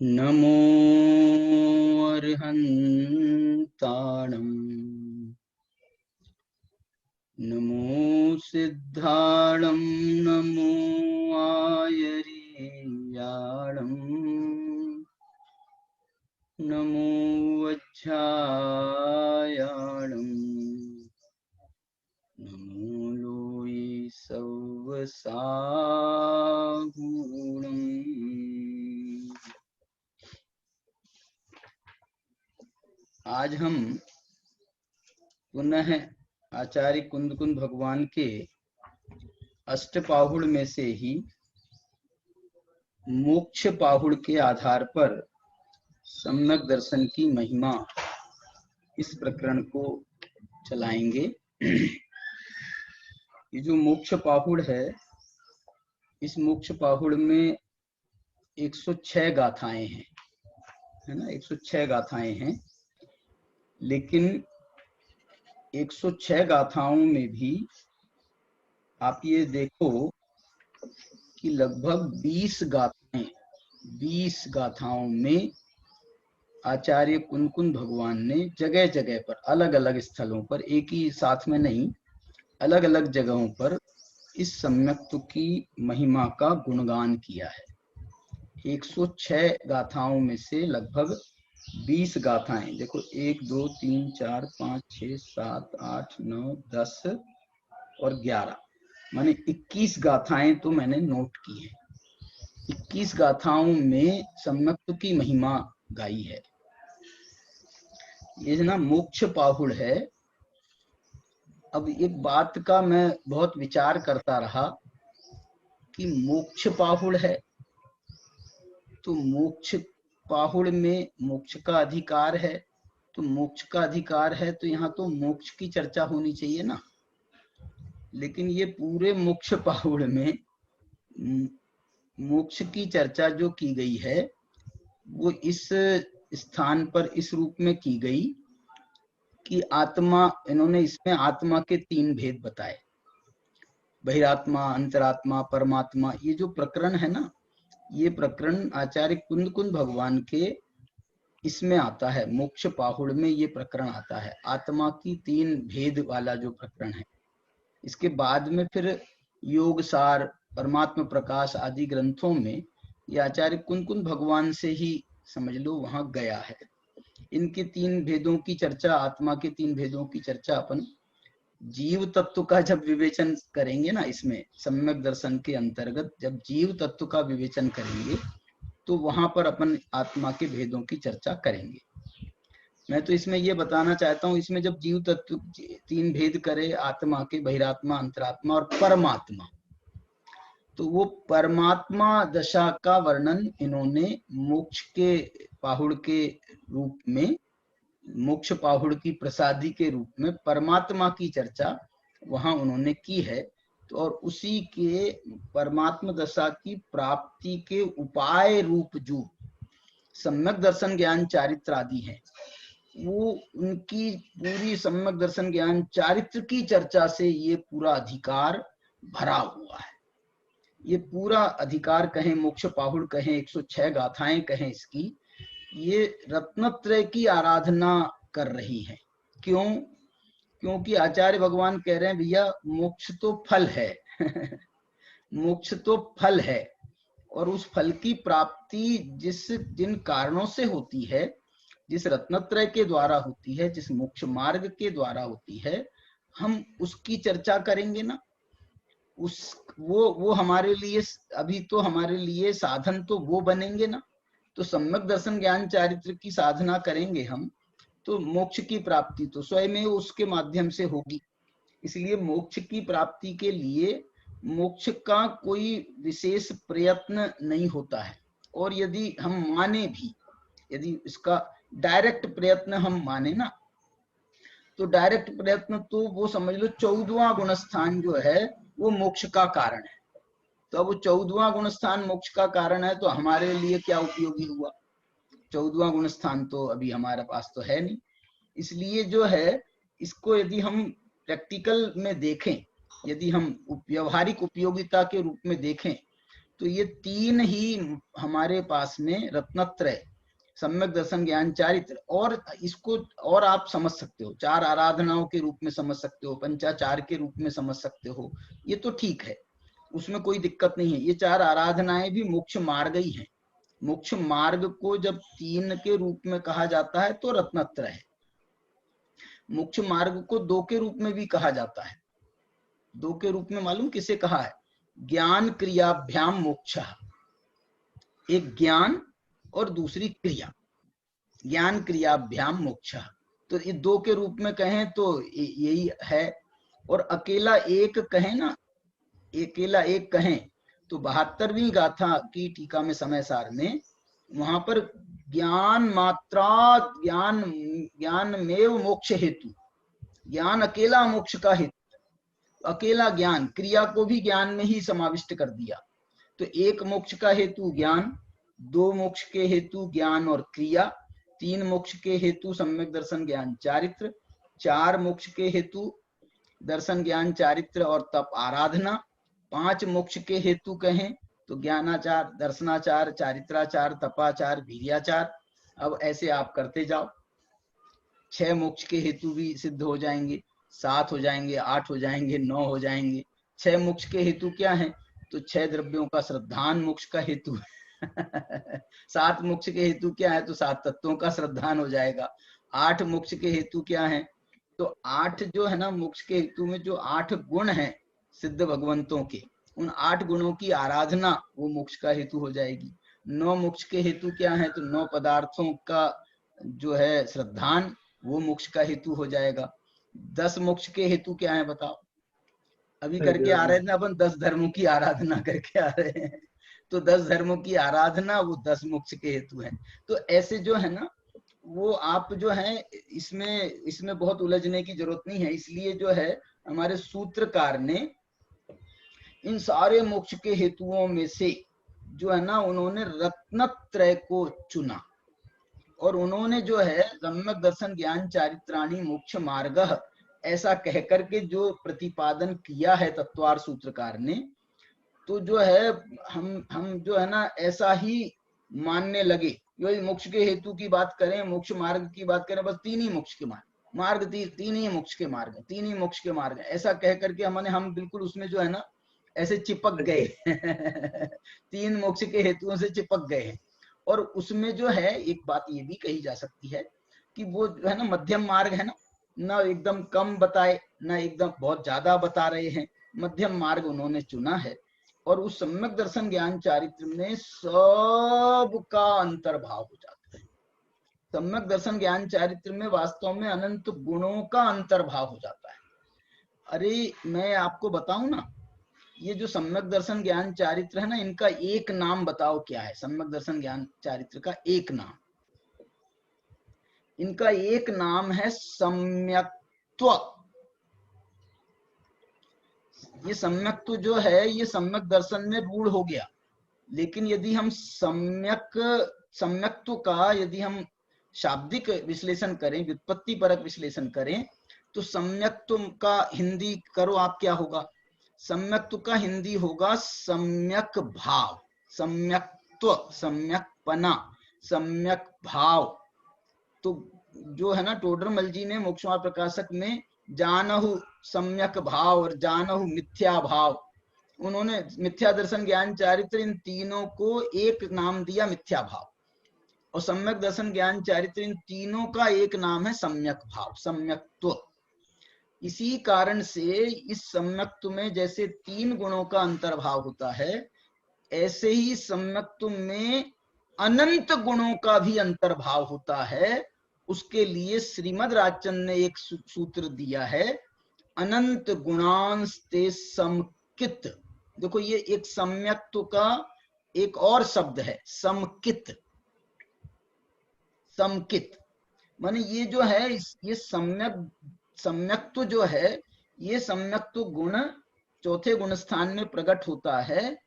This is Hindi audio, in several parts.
नमो अर्हन्ताणं नमो सिद्धाणं नमो आयर्याणं नमो वज्झायाणं नमो लोये सव्वसागुणम्। आज हम पुनः आचार्य कुंदकुंद भगवान के अष्टपाहुड़ में से ही मोक्ष पाहुड़ के आधार पर सम्यक दर्शन की महिमा इस प्रकरण को चलाएंगे। ये जो मोक्ष पाहुड़ है, इस मोक्ष पाहुड़ में 106 गाथाएं हैं, है ना। 106 गाथाएं हैं, लेकिन 106 गाथाओं में भी आप ये देखो कि लगभग 20 गाथाओं में आचार्य कुंदकुंद भगवान ने जगह जगह पर, अलग अलग स्थलों पर, एक ही साथ में नहीं, अलग अलग जगहों पर इस सम्यक्त्व की महिमा का गुणगान किया है। 106 गाथाओं में से लगभग 20 गाथाएं, देखो 1 2 3 4 5 6 7 8 9 10 और 11, माने 21 गाथाएं तो मैंने नोट की है। 21 गाथाओं में सम्यक्त्व की महिमा गाई है। ये ना मोक्ष पाहुड़ है। अब एक बात का मैं बहुत विचार करता रहा कि मोक्ष पाहुड़ है तो मोक्ष पाहुड़ में मोक्ष का अधिकार है, तो मोक्ष का अधिकार है तो यहाँ तो मोक्ष की चर्चा होनी चाहिए ना। लेकिन ये पूरे मोक्ष पाहुड़ में मोक्ष की चर्चा जो की गई है वो इस स्थान पर इस रूप में की गई कि आत्मा, इन्होंने इसमें आत्मा के 3 भेद बताए, बहिरात्मा, अंतरात्मा, परमात्मा। ये जो प्रकरण है ना, ये प्रकरण आचार्य कुंदकुंद भगवान के इसमें आता है, मोक्ष पाहुड़ में ये प्रकरण आता है, आत्मा की 3 भेद वाला जो प्रकरण है। इसके बाद में फिर योग सार, परमात्मा प्रकाश आदि ग्रंथों में ये आचार्य कुंदकुंद भगवान से ही समझ लो वहां गया है। इनके 3 भेदों की चर्चा, आत्मा के 3 भेदों की चर्चा अपन जीव तत्व का जब विवेचन करेंगे ना, इसमें सम्यक दर्शन के अंतर्गत जब जीव तत्व का विवेचन करेंगे तो वहां पर अपन आत्मा के भेदों की चर्चा करेंगे। मैं तो इसमें ये बताना चाहता हूं, इसमें जब जीव तत्व 3 भेद करे, आत्मा के, बहिरात्मा, अंतरात्मा और परमात्मा, तो वो परमात्मा दशा का वर्णन इन्होंने मोक्ष के पाहुड़ के रूप में, मोक्ष पाहुड़ की प्रसादी के रूप में परमात्मा की चर्चा वहां उन्होंने की है। तो और उसी के परमात्मा दशा की प्राप्ति के उपाय रूप जो सम्यक दर्शन ज्ञान चारित्र आदि है, वो उनकी पूरी सम्यक दर्शन ज्ञान चारित्र की चर्चा से ये पूरा अधिकार भरा हुआ है। ये पूरा अधिकार कहें, मोक्ष पाहुड़ कहें, 106 गाथाएं कहें इसकी, ये रत्नत्रय की आराधना कर रही है। क्यों? क्योंकि आचार्य भगवान कह रहे हैं भैया मोक्ष तो फल है मोक्ष तो फल है, और उस फल की प्राप्ति जिन कारणों से होती है, जिस रत्नत्रय के द्वारा होती है, जिस मोक्ष मार्ग के द्वारा होती है, हम उसकी चर्चा करेंगे ना। वो हमारे लिए, अभी तो हमारे लिए साधन तो वो बनेंगे ना। तो सम्यक दर्शन ज्ञान चारित्र की साधना करेंगे हम, तो मोक्ष की प्राप्ति तो स्वयं उसके माध्यम से होगी। इसलिए मोक्ष की प्राप्ति के लिए मोक्ष का कोई विशेष प्रयत्न नहीं होता है। और यदि हम माने भी, यदि इसका डायरेक्ट प्रयत्न हम माने ना, तो डायरेक्ट प्रयत्न तो वो समझ लो 14वां गुणस्थान जो है वो मोक्ष का कारण है। तो अब 14वां गुणस्थान मोक्ष का कारण है तो हमारे लिए क्या उपयोगी हुआ? 14वां गुणस्थान तो अभी हमारे पास तो है नहीं। इसलिए जो है, इसको यदि हम प्रैक्टिकल में देखें, यदि हम व्यावहारिक उपयोगिता के रूप में देखें, तो ये तीन ही हमारे पास में रत्नत्रय, सम्यक दर्शन ज्ञान चारित्र, और इसको और आप समझ सकते हो, चार आराधनाओं के रूप में समझ सकते हो, पंचाचार के रूप में समझ सकते हो, ये तो ठीक है, उसमें कोई दिक्कत नहीं है। ये चार आराधनाएं भी मोक्ष मार्ग ही हैं। मोक्ष मार्ग को जब तीन के रूप में कहा जाता है तो रत्नत्रय है। मोक्ष मार्ग को दो के रूप में भी कहा जाता है। दो के रूप में मालूम किसे कहा है? ज्ञान क्रियाभ्याम मोक्ष, एक ज्ञान और दूसरी क्रिया, ज्ञान क्रियाभ्याम मोक्ष। तो ये दो के रूप में कहें तो यही है। और अकेला एक कहें ना, अकेला एक कहें तो 72वीं गाथा की टीका में समय सार में वहां पर ज्ञान मात्रा, ज्ञान में मोक्ष हेतु, ज्ञान अकेला मोक्ष का हेतु, अकेला ज्ञान, क्रिया को भी ज्ञान में ही समाविष्ट कर दिया। तो एक मोक्ष का हेतु ज्ञान, दो मोक्ष के हेतु ज्ञान और क्रिया, तीन मोक्ष के हेतु सम्यक दर्शन ज्ञान चारित्र, चार मोक्ष के हेतु दर्शन ज्ञान चारित्र और तप आराधना, पांच मोक्ष के हेतु कहें तो ज्ञानाचार, दर्शनाचार, चारित्राचार, तपाचार, वीर्याचार। अब ऐसे आप करते जाओ, 6 मोक्ष के हेतु भी सिद्ध हो जाएंगे, 7 हो जाएंगे, 8 हो जाएंगे, 9 हो जाएंगे। 6 मोक्ष के हेतु क्या है? तो 6 द्रव्यों का श्रद्धान मोक्ष का हेतु है। 7 मोक्ष के हेतु क्या है? तो 7 तत्वों का श्रद्धान हो जाएगा। 8 मोक्ष के हेतु क्या है? तो 8 जो है ना मोक्ष के हेतु में जो 8 गुण हैं सिद्ध भगवंतों के, उन 8 गुणों की आराधना वो मोक्ष का हेतु हो जाएगी। 9 मोक्ष के हेतु क्या है? तो 9 पदार्थों का जो है श्रद्धान, वो मोक्ष का हेतु हो जाएगा। 10 मोक्ष के हेतु क्या है बताओ? अभी करके आ रहे थे ना अपन, 10 धर्मों की आराधना करके आ रहे हैं। तो 10 धर्मों की आराधना वो 10 मोक्ष के हेतु हैं। तो ऐसे जो है ना वो आप जो है इसमें बहुत उलझने की जरूरत नहीं है। इसलिए जो है हमारे सूत्रकार ने इन सारे मोक्ष के हेतुओं में से जो है ना उन्होंने रत्नत्रय को चुना, और उन्होंने जो है सम्यक दर्शन ज्ञान चारित्राणी मोक्ष मार्ग ऐसा कह करके जो प्रतिपादन किया है तत्वार सूत्रकार ने, तो जो है हम जो है ना ऐसा ही मानने लगे। यही मोक्ष के हेतु की बात करें, मोक्ष मार्ग की बात करें, बस 3 ही मोक्ष के मार्ग, तीन ही मोक्ष के मार्ग, 3 ही मोक्ष के मार्ग, ऐसा कह करके हम बिल्कुल उसमें जो है ना ऐसे चिपक गए। 3 मोक्ष के हेतुओं से चिपक गए हैं। और उसमें जो है एक बात ये भी कही जा सकती है कि वो जो है ना मध्यम मार्ग है ना एकदम कम बताए, ना एकदम बहुत ज्यादा बता रहे हैं, मध्यम मार्ग उन्होंने चुना है। और उस सम्यक दर्शन ज्ञान चारित्र में सबका अंतर्भाव हो जाता है। सम्यक दर्शन ज्ञान चारित्र में वास्तव में अनंत गुणों का अंतर्भाव हो जाता है। अरे मैं आपको बताऊं ना, ये जो सम्यक दर्शन ज्ञान चारित्र है ना, इनका एक नाम बताओ क्या है? सम्यक दर्शन ज्ञान चारित्र का एक नाम, इनका एक नाम है सम्यक्त्व। ये सम्यक्त्व जो है ये सम्यक दर्शन में रूढ़ हो गया, लेकिन यदि हम सम्यक्त्व का यदि हम शाब्दिक विश्लेषण करें, व्युत्पत्ति परक विश्लेषण करें, तो सम्यक्त्व का हिंदी करो आप, क्या होगा? सम्यक्त्व का हिंदी होगा सम्यक भाव, सम्यक्त्व, सम्यकपना, सम्यक भाव। तो जो है ना टोडरमल जी ने मोक्षमार्ग प्रकाशक में जानहु सम्यक भाव और जानहु मिथ्या भाव, उन्होंने मिथ्या दर्शन ज्ञान चारित्र इन तीनों को एक नाम दिया, मिथ्या भाव। और सम्यक दर्शन ज्ञान चारित्र इन तीनों का एक नाम है सम्यक भाव, सम्यक्त्व। इसी कारण से इस सम्यक्त्व में जैसे 3 गुणों का अंतर्भाव होता है, ऐसे ही सम्यक्त्व में अनंत गुणों का भी अंतर्भाव होता है। उसके लिए श्रीमद् राजचंद्र ने एक सूत्र दिया है, अनंत गुणांस्ते समकित। देखो ये एक सम्यक्त्व का एक और शब्द है, समकित। समकित माने ये जो है ये सम्यक्त्व जो है, ये सम्यक्त्व गुण चौथे गुण स्थान में प्रकट होता है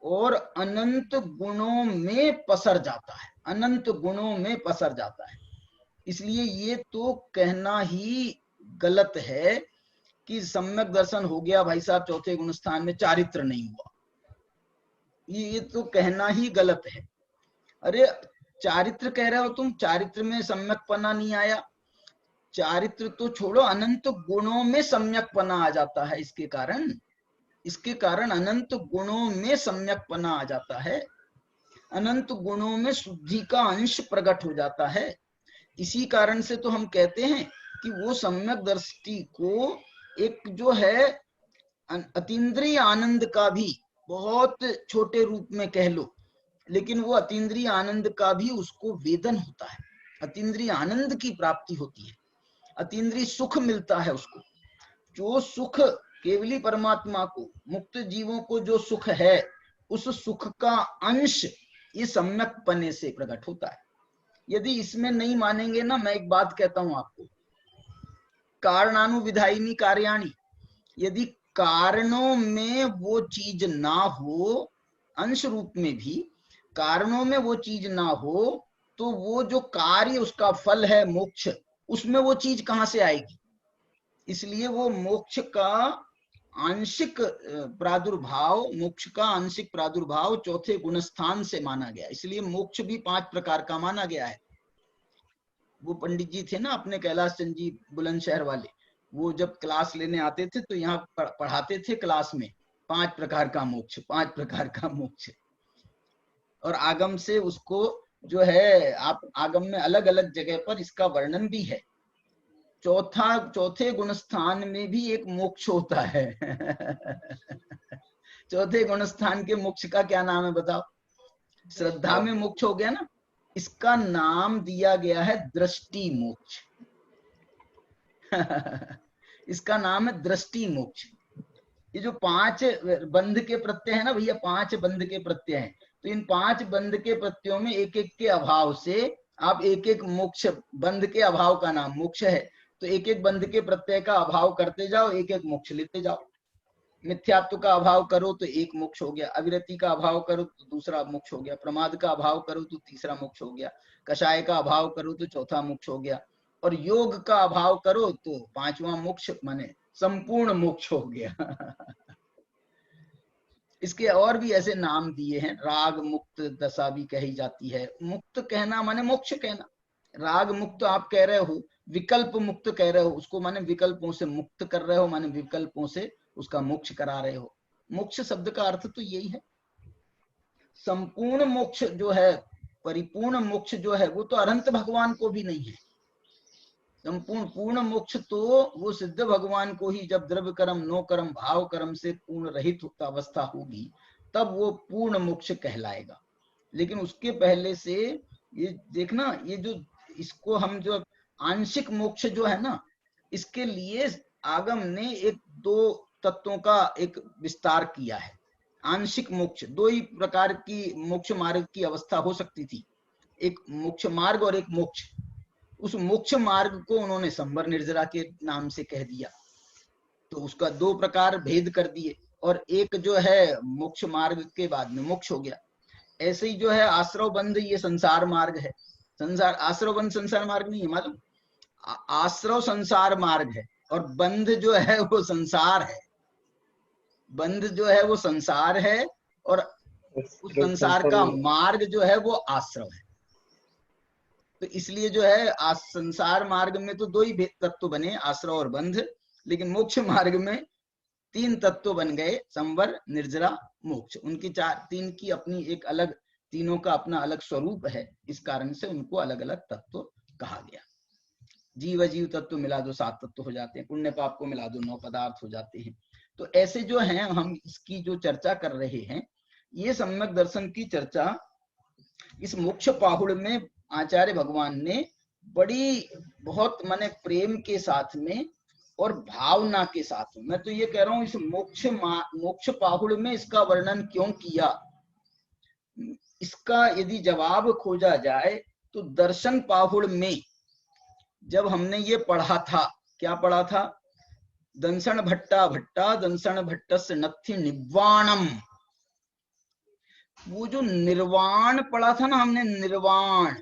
और अनंत गुणों में पसर जाता है, अनंत गुणों में पसर जाता है। इसलिए ये तो कहना ही गलत है कि सम्यक दर्शन हो गया भाई साहब चौथे गुण स्थान में, चारित्र नहीं हुआ। ये तो कहना ही गलत है। अरे चारित्र कह रहे हो तुम, चारित्र में सम्यकपना नहीं आया। चारित्र तो छोड़ो, अनंत गुणों में सम्यकपना आ जाता है। इसके कारण अनंत गुणों में सम्यकपना आ जाता है। अनंत गुणों में शुद्धि का अंश प्रकट हो जाता है। इसी कारण से तो हम कहते हैं कि वो सम्यक दृष्टि को एक जो है अतीन्द्रिय आनंद का भी, बहुत छोटे रूप में कह लो, लेकिन वो अतीन्द्रिय आनंद का भी उसको वेदन होता है। अतीन्द्रिय आनंद की प्राप्ति होती है, अतीन्द्रिय सुख मिलता है उसको। जो सुख केवली परमात्मा को, मुक्त जीवों को जो सुख है, उस सुख का अंश ये सम्यक पने से प्रकट होता है। यदि इसमें नहीं मानेंगे ना, मैं एक बात कहता हूं आपको, कारणानुविधायिनी कार्याणि, यदि कारणों में वो चीज ना हो, अंश रूप में भी कारणों में वो चीज ना हो, तो वो जो कार्य उसका फल है मोक्ष, उसमें वो चीज कहां से आएगी। इसलिए वो मोक्ष का आंशिक प्रादुर्भाव, मोक्ष का आंशिक प्रादुर्भाव चौथे गुणस्थान से माना गया। इसलिए मोक्ष भी 5 प्रकार का माना गया है। वो पंडित जी थे ना अपने कैलाश चंद जी बुलंदशहर वाले, वो जब क्लास लेने आते थे तो यहाँ पढ़ाते थे क्लास में 5 प्रकार का मोक्ष, 5 प्रकार का मोक्ष। और आगम से उसको जो है, आप आगम में अलग अलग जगह पर इसका वर्णन भी है। चौथे गुणस्थान में भी एक मोक्ष होता है। चौथे गुणस्थान के मोक्ष का क्या नाम है बताओ? श्रद्धा में मोक्ष हो गया ना, इसका नाम दिया गया है दृष्टि मोक्ष। इसका नाम है दृष्टि मोक्ष। ये जो 5 बंध के प्रत्यय है ना भैया, 5 बंध के प्रत्यय हैं, तो इन 5 बंध के प्रत्ययों में एक एक के अभाव से आप एक एक मोक्ष, बंध के अभाव का नाम मोक्ष है, तो एक एक बंध के प्रत्यय का अभाव करते जाओ, एक एक मोक्ष लेते जाओ। मिथ्यात्व का अभाव करो तो एक मोक्ष हो गया, अविरति का अभाव करो तो दूसरा मोक्ष हो गया, प्रमाद का अभाव करो तो तीसरा मोक्ष हो गया, कषाय का अभाव करो तो चौथा मोक्ष हो गया, और योग का अभाव करो तो 5वां मोक्ष माने संपूर्ण मोक्ष हो गया। इसके और भी ऐसे नाम दिए हैं। राग मुक्त दशा भी कही जाती है। मुक्त कहना माने मोक्ष कहना। राग मुक्त आप कह रहे हो, विकल्प मुक्त कह रहे हो, उसको माने विकल्पों से मुक्त कर रहे हो, माने विकल्पों से उसका मोक्ष करा रहे हो। मोक्ष शब्द का अर्थ तो यही है। संपूर्ण मोक्ष जो है, परिपूर्ण मोक्ष जो है, वो तो अनंत भगवान को भी नहीं है। संपूर्ण पूर्ण मोक्ष तो वो सिद्ध भगवान को ही, जब द्रव्य कर्म नो कर्म भाव कर्म से पूर्ण रहित अवस्था होगी, तब वो पूर्ण मोक्ष कहलाएगा। लेकिन उसके पहले से ये देखना, ये जो इसको हम जो आंशिक मोक्ष जो है ना, इसके लिए आगम ने एक 2 तत्वों का एक विस्तार किया है। आंशिक मोक्ष, 2 ही प्रकार की मोक्ष मार्ग की अवस्था हो सकती थी, एक मोक्ष मार्ग और एक मोक्ष। उस मोक्ष मार्ग को उन्होंने संवर निर्जरा के नाम से कह दिया, तो उसका 2 प्रकार भेद कर दिए, और एक जो है मोक्ष मार्ग के बाद में मोक्ष हो गया। ऐसे ही जो है आश्रव बंध, ये संसार मार्ग है। संसार, आश्रव बंध संसार मार्ग नहीं है, मालूम? आश्रव संसार मार्ग है, और बंध जो है वो संसार है। बंध जो है वो संसार है, और उस संसार का मार्ग जो है वो आश्रव है। तो इसलिए जो है संसार मार्ग में तो 2 ही तत्व बने, आश्रव और बंध, लेकिन मोक्ष मार्ग में 3 तत्व बन गए, संवर निर्जरा मोक्ष। उनकी 3 की अपनी एक अलग, तीनों का अपना अलग स्वरूप है, इस कारण से उनको अलग अलग तत्व कहा गया। जीव जीव तत्व मिला दो 7 तत्व हो जाते हैं, पुण्य पाप को मिला दो 9 पदार्थ हो जाते हैं। तो ऐसे जो है हम इसकी जो चर्चा कर रहे हैं, ये सम्यक दर्शन की चर्चा इस मोक्ष पाहुड़ में आचार्य भगवान ने बड़ी बहुत माने प्रेम के साथ में और भावना के साथ में, मैं तो ये कह रहा हूं इस मोक्ष पाहुड़ में इसका वर्णन क्यों किया, इसका यदि जवाब खोजा जाए तो दर्शन पाहुड़ में जब हमने ये पढ़ा था, क्या पढ़ा था? दंसन भट्टा भट्टा दंसन भट्टस्य नत्थि निवाणम। वो जो निर्वाण पढ़ा था ना हमने, निर्वाण,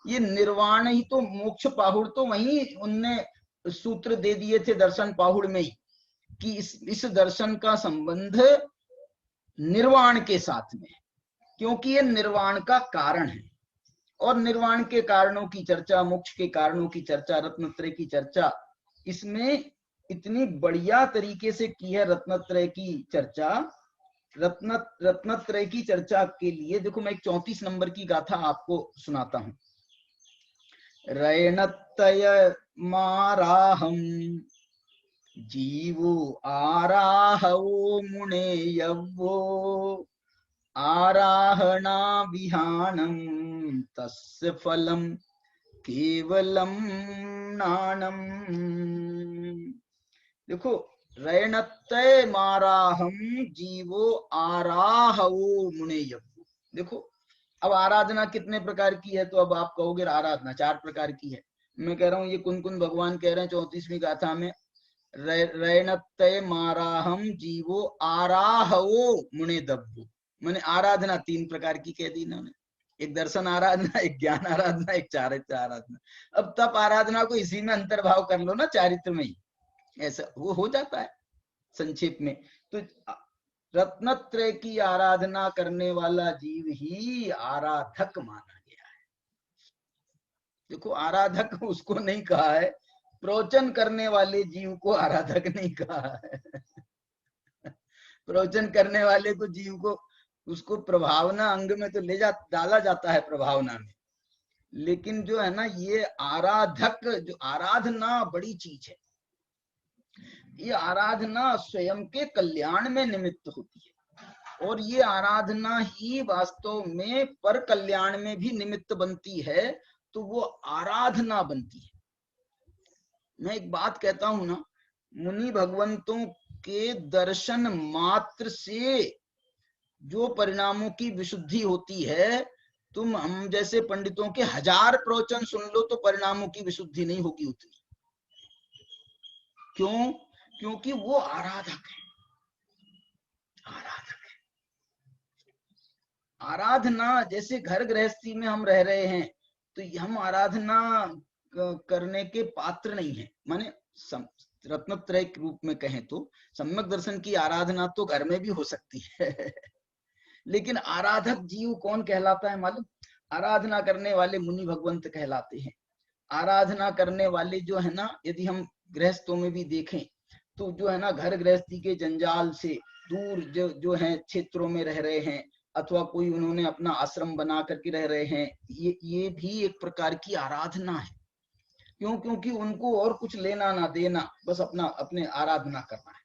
ये निर्वाण ही तो मोक्ष पाहुड़, तो वही उनने सूत्र दे दिए थे दर्शन पाहुड़ में ही, कि इस दर्शन का संबंध निर्वाण के साथ में, क्योंकि ये निर्वाण का कारण है। और निर्वाण के कारणों की चर्चा, मोक्ष के कारणों की चर्चा, रत्नत्रय की चर्चा, इसमें इतनी बढ़िया तरीके से की है रत्नत्रय की चर्चा। रत्नत्रय की चर्चा के लिए देखो, मैं एक 34 नंबर की गाथा आपको सुनाता हूं। रैणत्तय माराहम जीवो आराहवो मुने यवो आराहणा विहानम तस्य फलम केवलम नाणम। देखो, रैणत्तय माराहम जीवो आराहवो मुने यवो। देखो, अब आराधना कितने प्रकार की है, तो अब आप कहोगे आराधना 4 प्रकार की है। मैं कह रहा हूं ये कुन भगवान कह रहे हैं 34वीं गाथा में, रैणत्तय माराहम जीवो आराहवो मुने दब्बो। मैंने आराधना 3 प्रकार की कह दी इन्होंने, एक दर्शन आराधना, एक ज्ञान आराधना, एक चारित्र आराधना। अब तब आराधना को इसी में अंतर्भाव कर लो ना, चारित्र में ही, ऐसा वो हो जाता है संक्षेप में। तो रत्नत्रय की आराधना करने वाला जीव ही आराधक माना गया है। देखो, आराधक उसको नहीं कहा है, प्रवचन करने वाले जीव को आराधक नहीं कहा है। प्रवचन करने वाले को जीव को, उसको प्रभावना अंग में तो डाला जाता है प्रभावना में, लेकिन जो है ना ये आराधक, जो आराधना बड़ी चीज है। ये आराधना स्वयं के कल्याण में निमित्त होती है, और ये आराधना ही वास्तव में पर कल्याण में भी निमित्त बनती है, तो वो आराधना बनती है। मैं एक बात कहता हूं ना, मुनि भगवंतों के दर्शन मात्र से जो परिणामों की विशुद्धि होती है, तुम हम जैसे पंडितों के 1000 प्रवचन सुन लो तो परिणामों की विशुद्धि नहीं होगी उतनी। क्यों? क्योंकि वो आराधक है। आराधक है। आराधना, जैसे घर गृहस्थी में हम रह रहे हैं तो हम आराधना करने के पात्र नहीं है। माने रत्नत्रय के रूप में कहें तो सम्यक दर्शन की आराधना तो घर में भी हो सकती है। लेकिन आराधक जीव कौन कहलाता है मालूम? आराधना करने वाले मुनि भगवंत कहलाते हैं। आराधना करने वाले जो है ना, यदि हम गृहस्थों में भी देखें तो जो है ना, घर गृहस्थी के जंजाल से दूर जो है क्षेत्रों में रह रहे हैं, अथवा कोई उन्होंने अपना आश्रम बना करके रह रहे हैं, ये भी एक प्रकार की आराधना है। क्यों? क्योंकि उनको और कुछ लेना ना देना, बस अपने आराधना करना है।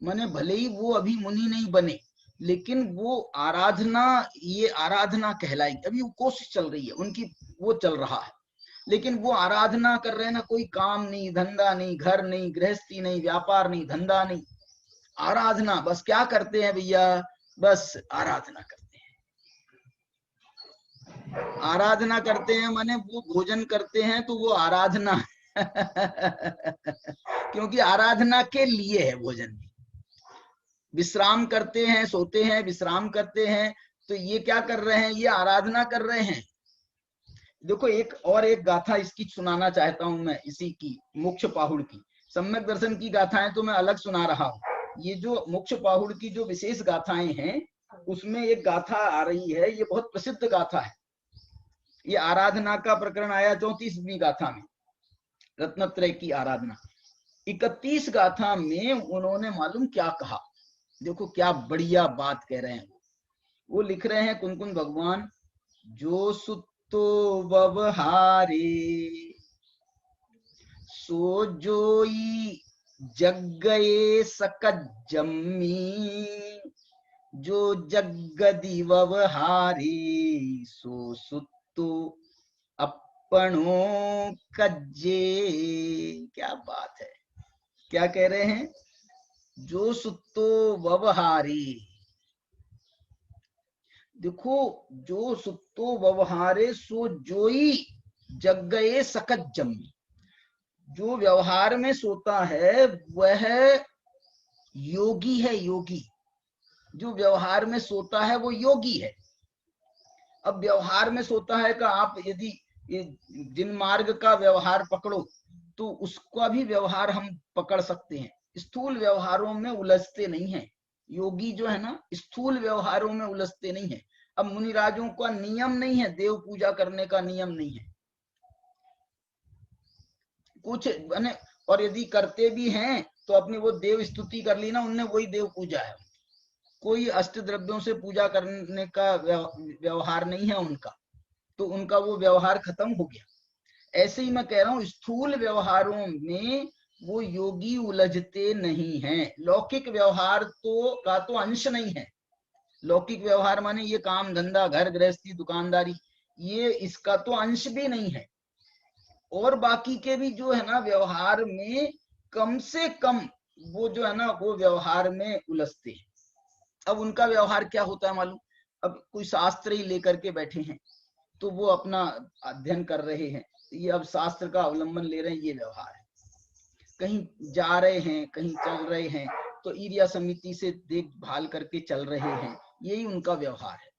माने भले ही वो अभी मुनि नहीं बने, लेकिन वो आराधना, ये आराधना कहलाएगी। अभी वो कोशिश चल रही है उनकी, वो चल रहा है, लेकिन वो आराधना कर रहे हैं ना। कोई काम नहीं, धंधा नहीं, घर नहीं, गृहस्थी नहीं, व्यापार नहीं, धंधा नहीं, आराधना। बस क्या करते हैं भैया? बस आराधना करते हैं। आराधना करते हैं माने वो भोजन करते हैं तो वो आराधना। क्योंकि आराधना के लिए है भोजन भी। विश्राम करते हैं, सोते हैं, विश्राम करते हैं, तो ये क्या कर रहे हैं? ये आराधना कर रहे हैं। देखो, एक गाथा इसकी सुनाना चाहता हूं मैं, इसी की, मोक्ष पाहुड़ की। सम्यक दर्शन की गाथाएं तो मैं अलग सुना रहा हूं। ये जो मोक्ष पाहुड़ की जो विशेष गाथाएं हैं, उसमें एक गाथा आ रही है, ये बहुत प्रसिद्ध गाथा है। ये आराधना का प्रकरण आया 34वीं गाथा में, रत्नत्रय की आराधना। 31 गाथा में उन्होंने मालूम क्या कहा? देखो क्या बढ़िया बात कह रहे हैं। वो लिख रहे हैं कुन भगवान, जो सुतो व्यवहारे सो जोई जग गए सकत जम्मी, जो जगदी व्यवहारी सो सुतो अपनों कज्जे। क्या बात है! क्या कह रहे हैं? जो सुतो व्यवहारी। देखो, जो सुतो व्यवहारे सो जोई जग गए सकत जम्मी। जो व्यवहार में सोता है वह योगी है। योगी जो व्यवहार में सोता है वो योगी है। अब व्यवहार में सोता है का आप यदि जिन मार्ग का व्यवहार पकड़ो तो उसका भी व्यवहार हम पकड़ सकते हैं। स्थूल व्यवहारों में उलझते नहीं हैं। योगी जो है ना स्थूल व्यवहारों में उलझते नहीं है। अब मुनिराजों का नियम नहीं है, देव पूजा करने का नियम नहीं है कुछ बने, और यदि करते भी हैं तो अपनी वो देव स्तुति कर ली ना, उनने वही देव पूजा है। कोई अष्ट द्रव्यों से पूजा करने का व्यवहार नहीं है उनका, तो उनका वो व्यवहार खत्म हो गया। ऐसे ही मैं कह रहा हूं स्थूल व्यवहारों में वो योगी उलझते नहीं हैं। लौकिक व्यवहार का तो अंश नहीं है। लौकिक व्यवहार माने ये काम धंधा, घर गृहस्थी, दुकानदारी, ये इसका तो अंश भी नहीं है। और बाकी के भी जो है ना व्यवहार में कम से कम वो जो है ना वो व्यवहार में उलझते हैं। अब उनका व्यवहार क्या होता है मालूम? अब कोई शास्त्र ही लेकर के बैठे हैं तो वो अपना अध्ययन कर रहे हैं, ये अब शास्त्र का अवलंबन ले रहे हैं, ये व्यवहार है। कहीं जा रहे हैं, कहीं चल रहे हैं तो ईर्या समिति से देखभाल करके चल रहे हैं, यही उनका व्यवहार है।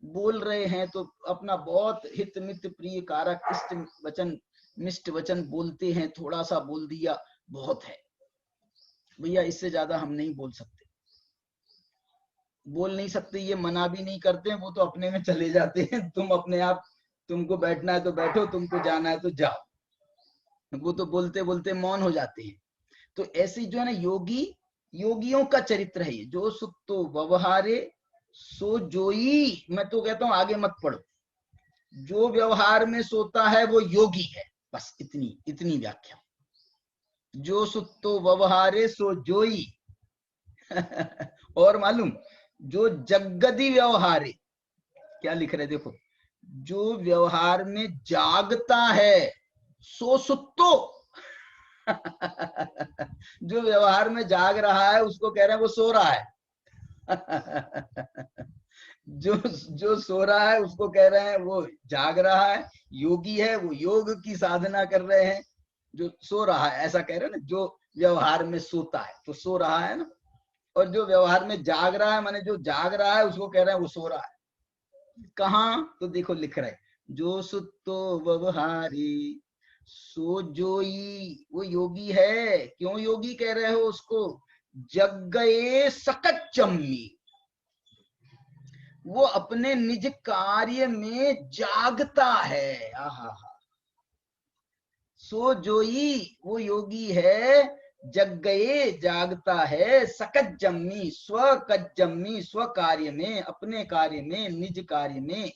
बोल रहे हैं तो अपना बहुत हित मित प्रिय कारक इष्ट वचन मिष्ट वचन बोलते हैं, थोड़ा सा बोल दिया बहुत है भैया, इससे ज्यादा हम नहीं बोल सकते, बोल नहीं सकते, ये मना भी नहीं करते हैं, वो तो अपने में चले जाते हैं। तुम अपने आप, तुमको बैठना है तो बैठो, तुमको जाना है तो जाओ, वो तो बोलते बोलते मौन हो जाते हैं। तो ऐसे जो है ना योगियों का चरित्र है ये। जो सुतो व्यवहारे सो जोई, मैं तो कहता हूं आगे मत पढ़ो, जो व्यवहार में सोता है वो योगी है, बस इतनी व्याख्या। जो सुतो व्यवहारे सो जोई और मालूम, जो जगदी व्यवहारे, क्या लिख रहे देखो, जो व्यवहार में जागता है सो सुतो जो व्यवहार में जाग रहा है उसको कह रहे हैं वो सो रहा है जो सो रहा है उसको कह रहे हैं वो जाग रहा है। योगी है वो योग की साधना कर रहे हैं, जो सो रहा है ऐसा कह रहे हैं ना, जो व्यवहार में सोता है तो सो रहा है ना, और जो व्यवहार में जाग रहा है माने जो जाग रहा है उसको कह रहे हैं वो सो रहा है। कहाँ? तो देखो लिख रहे, जो सुतो व्यवहारी सो जोई, वो योगी है। क्यों योगी कह रहे हो उसको? जग गए सकच्चम्मी, वो अपने निज कार्य में जागता है। आहा, सो जोई वो योगी है, जग गए जागता है, सकत जम्मी स्व कार्य में, अपने कार्य में, निज कार्य में।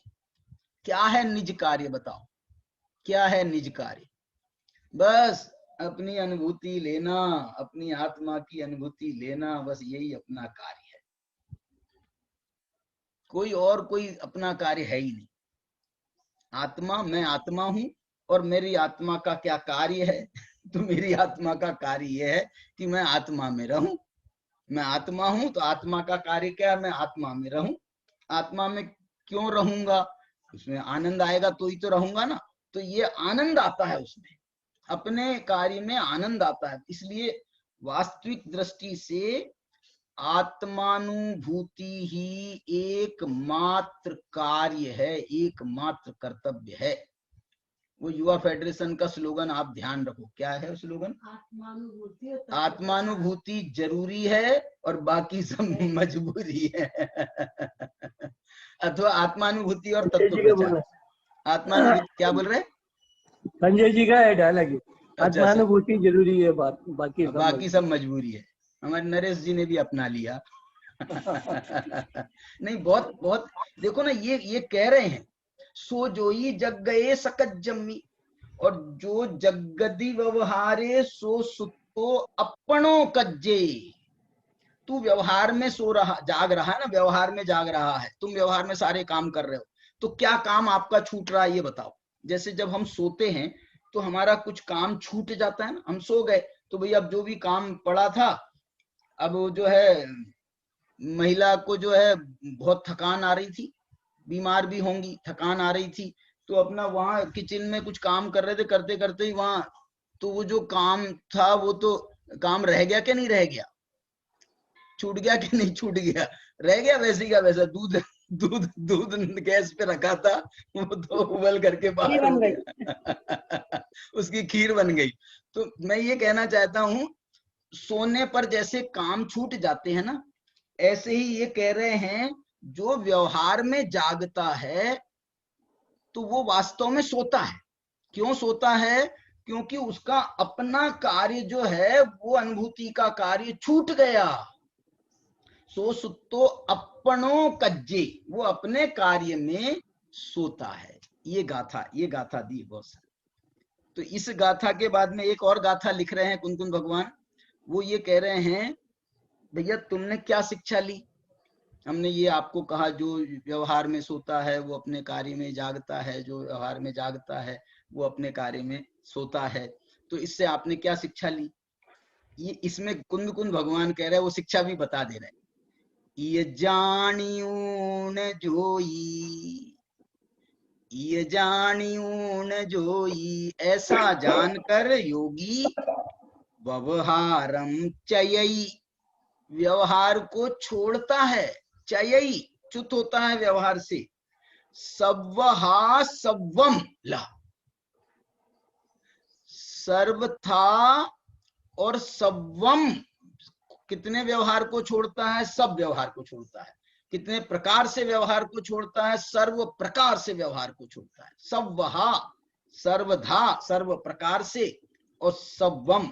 क्या है निज कार्य बताओ, क्या है निज कार्य? बस अपनी अनुभूति लेना, अपनी आत्मा की अनुभूति लेना, बस यही अपना कार्य है। कोई अपना कार्य है ही नहीं। आत्मा, मैं आत्मा हूं और मेरी आत्मा का क्या कार्य है? तो मेरी आत्मा का कार्य यह है कि मैं आत्मा में रहूं। मैं आत्मा हूं तो आत्मा का कार्य क्या है? मैं आत्मा में रहूं। आत्मा में क्यों रहूंगा? उसमें आनंद आएगा तो ही तो रहूंगा ना। तो ये आनंद आता है उसमें, अपने कार्य में आनंद आता है। इसलिए वास्तविक दृष्टि से आत्मानुभूति ही एकमात्र कार्य है, एकमात्र कर्तव्य है। वो युवा फेडरेशन का स्लोगन आप ध्यान रखो, क्या है स्लोगन? आत्मानुभूति जरूरी है और बाकी सब मजबूरी है अथवा आत्मानुभूति और तत्व प्रचार। आत्मानुभूति क्या बोल रहे? संजय जी का है डायलॉग, आत्मानुभूति जरूरी है, बाकी सब मजबूरी है। हमारे नरेश जी ने भी अपना लिया नहीं, बहुत देखो ना, ये कह रहे हैं सो जोई जग गए सकत जम्मी, और जो जगदी व्यवहारे सो सुतो अपनो कज्जे। तू व्यवहार में सो रहा, जाग रहा है ना, व्यवहार में जाग रहा है, तुम व्यवहार में सारे काम कर रहे हो, तो क्या काम आपका छूट रहा है ये बताओ। जैसे जब हम सोते हैं तो हमारा कुछ काम छूट जाता है ना, हम सो गए तो भैया अब जो भी काम पड़ा था, अब वो जो है महिला को जो है बहुत थकान आ रही थी, बीमार भी होंगी, थकान आ रही थी, तो अपना वहां किचन में कुछ काम कर रहे थे, करते करते ही वहां, तो वो जो काम था वो तो काम रह गया कि नहीं रह गया, छूट गया कि नहीं छूट गया, रह गया वैसे का वैसा। दूध दूध दूध गैस पे रखा था, वो तो उबल करके बाहर हो गया उसकी खीर बन गई। तो मैं ये कहना चाहता हूं, सोने पर जैसे काम छूट जाते हैं ना, ऐसे ही ये कह रहे हैं जो व्यवहार में जागता है तो वो वास्तव में सोता है। क्यों सोता है? क्योंकि उसका अपना कार्य जो है वो अनुभूति का कार्य छूट गया। सो सुतो अपनों कज्जे, वो अपने कार्य में सोता है। ये गाथा दी बहुत सारी। तो इस गाथा के बाद में एक और गाथा लिख रहे हैं कुंदकुंद भगवान। वो ये कह रहे हैं, भैया तुमने क्या शिक्षा ली? हमने ये आपको कहा जो व्यवहार में सोता है वो अपने कार्य में जागता है, जो व्यवहार में जागता है वो अपने कार्य में सोता है। तो इससे आपने क्या शिक्षा ली? ये इसमें कुंदकुंद भगवान कह रहे हैं, वो शिक्षा भी बता दे रहे हैं। ये जानियो न जोई, ये जानियो न जोई, ऐसा जानकर योगी व्यवहारम चयई, व्यवहार को छोड़ता है। चयई, च्युत होता है व्यवहार से। सव्वहा सव्वम ला, सर्वथा और सव्वम, कितने व्यवहार को छोड़ता है? सब व्यवहार को छोड़ता है। कितने प्रकार से व्यवहार को छोड़ता है? सर्व प्रकार से व्यवहार को छोड़ता है। सव्वहा, सर्वधा, सर्व प्रकार से, और सव्वम,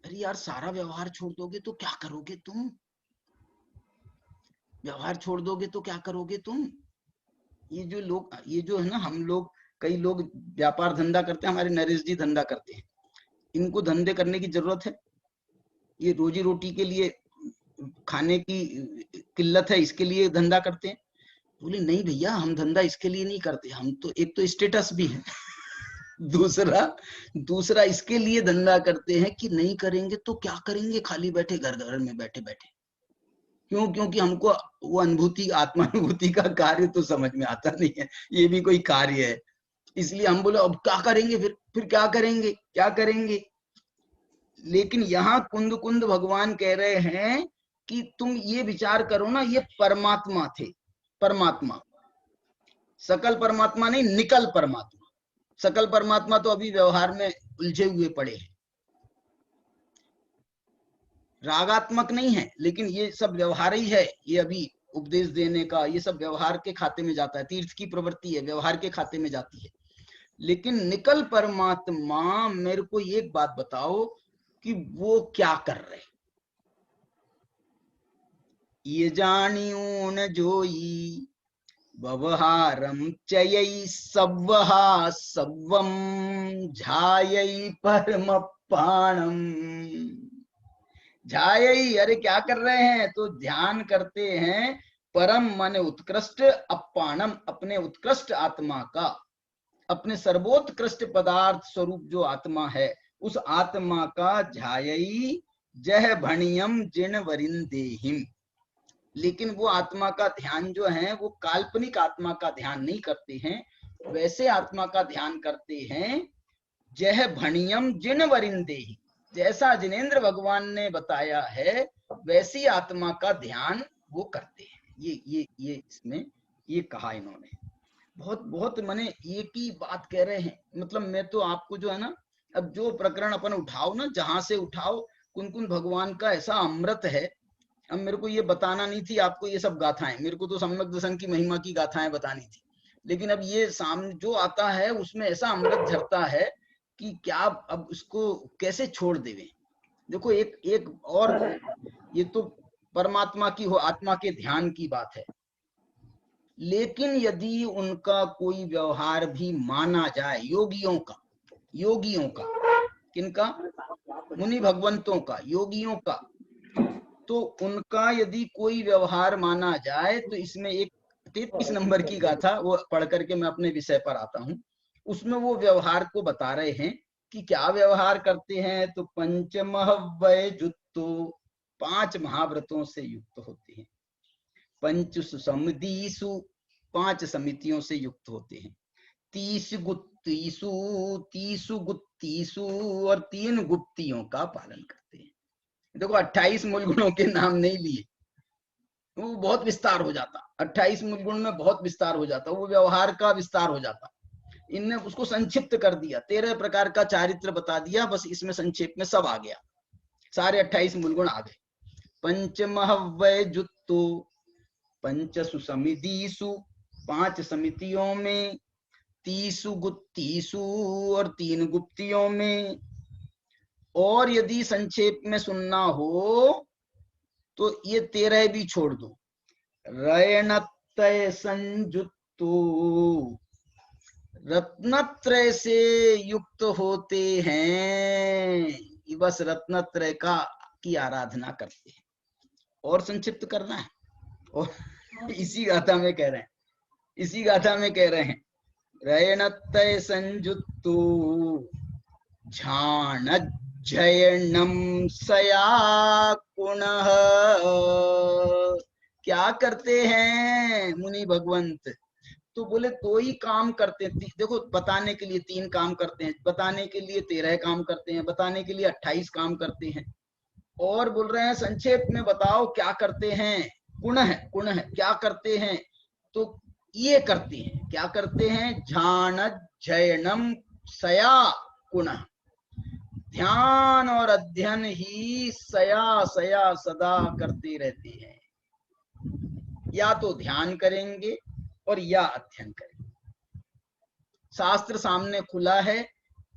अरे यार सारा व्यवहार छोड़ दोगे तो क्या करोगे तुम? व्यवहार छोड़ दोगे तो क्या करोगे तुम? ये जो है ना, हम लोग, कई लोग व्यापार धंधा करते हैं, हमारे नरेश जी धंधा करते हैं। इनको धंधे करने की जरूरत है? ये रोजी रोटी के लिए, खाने की किल्लत है इसके लिए धंधा करते हैं? बोले नहीं भैया, हम धंधा इसके लिए नहीं करते, हम तो एक तो स्टेटस भी है दूसरा इसके लिए धंधा करते हैं कि नहीं करेंगे तो क्या करेंगे खाली बैठे घर में बैठे बैठे। क्यों? क्योंकि हमको वो अनुभूति, आत्मानुभूति का कार्य तो समझ में आता नहीं है, ये भी कोई कार्य है। इसलिए हम बोले अब क्या करेंगे, फिर क्या करेंगे। लेकिन यहाँ कुंद भगवान कह रहे हैं कि तुम ये विचार करो ना, ये परमात्मा थे, परमात्मा, सकल परमात्मा नहीं, निकल परमात्मा। सकल परमात्मा तो अभी व्यवहार में उलझे हुए पड़े हैं, रागात्मक नहीं है, लेकिन ये सब व्यवहार ही है। ये अभी उपदेश देने का, ये सब व्यवहार के खाते में जाता है। तीर्थ की प्रवृत्ति है, व्यवहार के खाते में जाती है। लेकिन निकल परमात्मा, मेरे को एक बात बताओ कि वो क्या कर रहे? ये जानियो न जोई व्यवहारम चयई, सव्वहा सव्वम झायई परम पाणम। झायई, अरे क्या कर रहे हैं? तो ध्यान करते हैं परम माने उत्कृष्ट, अपाणम अपने उत्कृष्ट आत्मा का, अपने सर्वोत्कृष्ट पदार्थ स्वरूप जो आत्मा है उस आत्मा का झायई जह भणियम जिन वरिंदेहिम। लेकिन वो आत्मा का ध्यान जो है वो काल्पनिक आत्मा का ध्यान नहीं करते हैं, वैसे आत्मा का ध्यान करते हैं जह भणियम जिन वरिंदेहि, जैसा जिनेंद्र भगवान ने बताया है वैसी आत्मा का ध्यान वो करते हैं। ये इसमें ये कहा इन्होंने। बहुत माने एक ही बात कह रहे हैं। मतलब मैं तो आपको जो है ना, अब जो प्रकरण अपन उठाओ ना, जहां से उठाओ, कुंद भगवान का ऐसा अमृत है। अब मेरे को ये बताना नहीं थी आपको ये सब गाथाएं, मेरे को तो सम्यक दर्शन की महिमा की गाथाएं बतानी थी। लेकिन अब ये सामने जो आता है उसमें ऐसा अमृत झरता है कि क्या अब उसको कैसे छोड़ देवे। देखो एक और, ये तो परमात्मा की हो, आत्मा के ध्यान की बात है। लेकिन यदि उनका कोई व्यवहार भी माना जाए, योगियों का, किनका? मुनि भगवंतों का, योगियों का, तो उनका यदि कोई व्यवहार माना जाए तो इसमें एक 33 नंबर की गाथा वो पढ़ करके मैं अपने विषय पर आता हूँ। उसमें वो व्यवहार को बता रहे हैं कि क्या व्यवहार करते हैं। तो पंचमहव्वय जुत्तो, 5 महाव्रतों से युक्त होते हैं। पंचसु समितिषु, 5 समितियों से युक्त होते हैं। 30 गुत्तीसु, 30 गुत्तीसु, और 3 गुप्तियों का पालन करते हैं। देखो 28 मूल गुणों के नाम नहीं लिए, वो बहुत विस्तार हो जाता। 28 मूल गुण में बहुत विस्तार हो जाता, वो व्यवहार का विस्तार हो जाता। इनने उसको संक्षिप्त कर दिया, 13 प्रकार का चारित्र बता दिया, बस इसमें संक्षेप में सब आ गया, सारे 28 मूल गुण आ गए। पंचमहव्वय जुत्तो पंचसु समितिषु, 5 समितियों में, 30 गुत्तीसु और 3 गुप्तियों में। और यदि संक्षेप में सुनना हो तो ये 13 भी छोड़ दो। रयणत्रय संयुक्तो, रत्नत्रय से युक्त होते हैं। बस रत्नत्रय की आराधना करते हैं। और संक्षिप्त करना है। और इसी गाथा में कह रहे हैं, इसी गाथा में कह रहे हैं, रयणत्रय संयुक्तो झाणज्जयनम सया पुनः। क्या करते हैं मुनि भगवंत? तो बोले तो ही काम करते हैं। देखो बताने के लिए 3 काम करते हैं, बताने के लिए 13 काम करते हैं, बताने के लिए 28 काम करते हैं। और बोल रहे हैं संक्षेप में बताओ क्या करते हैं। पुनः क्या करते हैं? तो ये करते हैं, क्या करते हैं? झाणज्जयनम सया पुनः, ध्यान और अध्ययन ही सया सदा करते रहते हैं। या तो ध्यान करेंगे और या अध्ययन करेंगे। शास्त्र सामने खुला है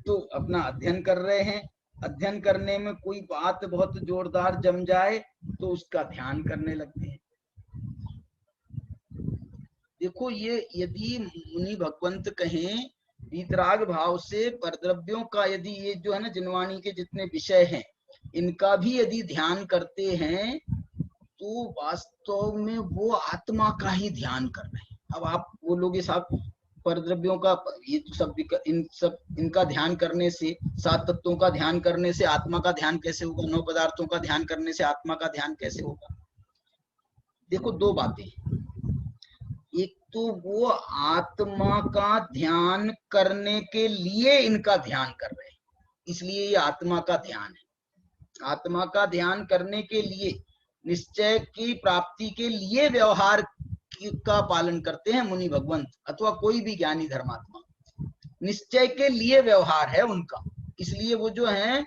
तो अपना अध्ययन कर रहे हैं। अध्ययन करने में कोई बात बहुत जोरदार जम जाए तो उसका ध्यान करने लगते हैं। देखो ये यदि मुनि भगवंत कहें वीतराग भाव से परद्रव्यों का, यदि ये जो है ना जिनवाणी के जितने विषय हैं इनका भी यदि ध्यान करते हैं तो वास्तव में वो आत्मा का ही ध्यान कर रहे हैं। अब आप बोलोगे साहब परद्रव्यों का ये तो सब इनका ध्यान करने से, 7 तत्वों का ध्यान करने से आत्मा का ध्यान कैसे होगा? 9 पदार्थों का ध्यान करने से आत्मा का ध्यान कैसे होगा? देखो 2 बातें। एक तो वो आत्मा का ध्यान करने के लिए इनका ध्यान कर रहे हैं, इसलिए ये आत्मा का ध्यान है। आत्मा का ध्यान करने के लिए, निश्चय की प्राप्ति के लिए व्यवहार का पालन करते हैं मुनि भगवंत अथवा कोई भी ज्ञानी धर्मात्मा। निश्चय के लिए व्यवहार है उनका, इसलिए वो जो है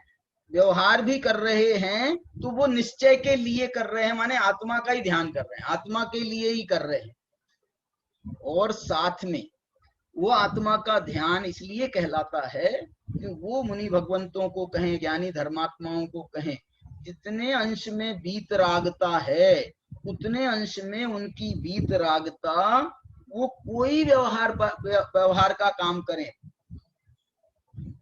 व्यवहार भी कर रहे हैं तो वो निश्चय के लिए कर रहे हैं, माने आत्मा का ही ध्यान कर रहे हैं, आत्मा के लिए ही कर रहे हैं। और साथ में वो आत्मा का ध्यान इसलिए कहलाता है कि वो मुनि भगवंतों को कहें, ज्ञानी धर्मात्माओं को कहें, जितने अंश में वीतरागता है उतने अंश में उनकी वीतरागता, वो कोई व्यवहार का काम करें,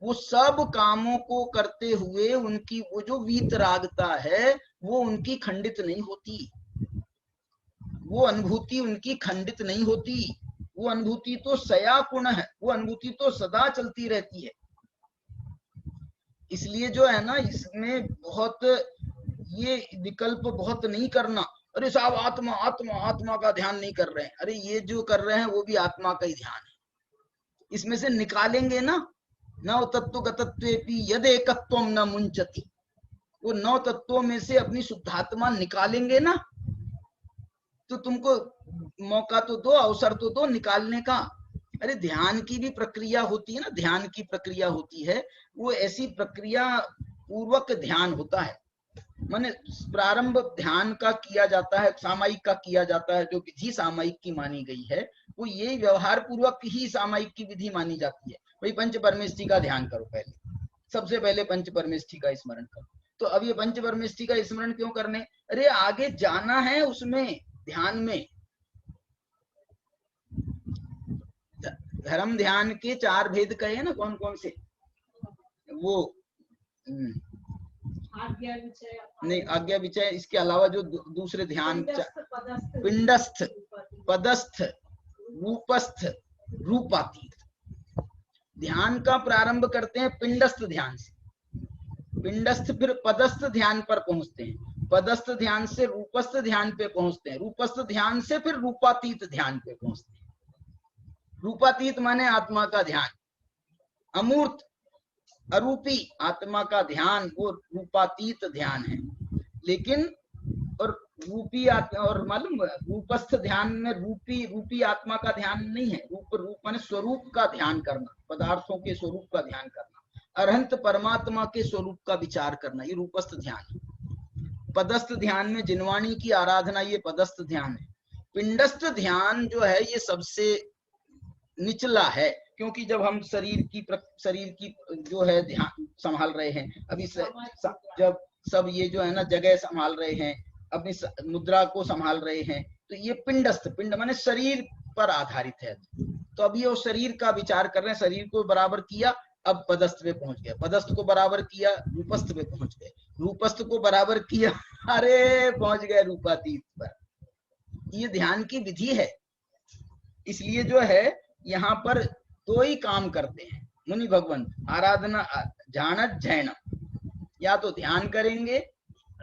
वो सब कामों को करते हुए उनकी वो जो वीतरागता है वो उनकी खंडित नहीं होती, वो अनुभूति उनकी खंडित नहीं होती। वो अनुभूति तो सयापुण है, वो अनुभूति तो सदा चलती रहती है। इसलिए जो है ना इसमें बहुत ये विकल्प बहुत नहीं करना, अरे साहब आत्मा आत्मा आत्मा का ध्यान नहीं कर रहे हैं। अरे ये जो कर रहे हैं वो भी आत्मा का ही ध्यान है। इसमें से निकालेंगे ना, 9 तत्व गतत्वेपि यद एकत्वम न मुंचति, वो 9 तत्वों में से अपनी शुद्धात्मा निकालेंगे ना तो तुमको मौका तो दो, अवसर तो दो निकालने का। अरे ध्यान की भी प्रक्रिया होती है ना, ध्यान की प्रक्रिया होती है, वो ऐसी प्रक्रिया पूर्वक ध्यान होता है। माने प्रारंभ ध्यान का किया जाता है, सामायिक का किया जाता है, जो विधि सामायिक की मानी गई है वो ये व्यवहार पूर्वक ही सामायिक की विधि मानी जाती है। भाई पंच परमेष्ठी का ध्यान करो, पहले सबसे पहले पंच परमेष्ठी का स्मरण करो। तो अब ये पंच परमेष्ठी का स्मरण क्यों करने? अरे आगे जाना है उसमें ध्यान में। धर्म ध्यान के 4 भेद कहे ना, कौन कौन से? वो नहीं आज्ञा विचय, इसके अलावा जो दूसरे ध्यान, पिंडस्थ, पदस्थ, रूपस्थ, रूपातीत। ध्यान का प्रारंभ करते हैं पिंडस्थ ध्यान से, पिंडस्थ फिर पदस्थ ध्यान पर पहुंचते हैं, पदस्थ ध्यान से रूपस्थ ध्यान पे पहुंचते हैं, रूपस्थ ध्यान से फिर रूपातीत ध्यान पे पहुंचते हैं। रूपातीत माने आत्मा का ध्यान, अमूर्त अरूपी आत्मा का ध्यान वो रूपातीत ध्यान है। लेकिन और रूपी और मालूम रूपस्थ ध्यान में रूपी आत्मा का ध्यान नहीं है। रूप माने स्वरूप का ध्यान करना, पदार्थों के स्वरूप का ध्यान करना, अरहंत परमात्मा के स्वरूप का विचार करना, ये रूपस्थ ध्यान है। पदस्थ ध्यान में जिनवाणी की आराधना ये पदस्थ ध्यान है। पिंडस्थ ध्यान जो है ये सबसे निचला है, क्योंकि जब हम शरीर की जो है ध्यान संभाल रहे हैं, अभी जब सब ये जो है ना जगह संभाल रहे हैं, अपनी मुद्रा को संभाल रहे हैं, तो ये पिंडस्थ, पिंड माने शरीर पर आधारित है। तो अभी वो शरीर का विचार कर रहे हैं, शरीर को बराबर किया, अब पदस्थ पे पहुंच गए, पदस्थ को बराबर किया, रूपस्थ पे पहुंच गए, रूपस्थ को बराबर किया, अरे पहुंच गए रूपातीत पर। ये ध्यान की विधि है। इसलिए जो है यहाँ पर दो ही काम करते हैं मुनि भगवंत, आराधना जानत जैनम, या तो ध्यान करेंगे,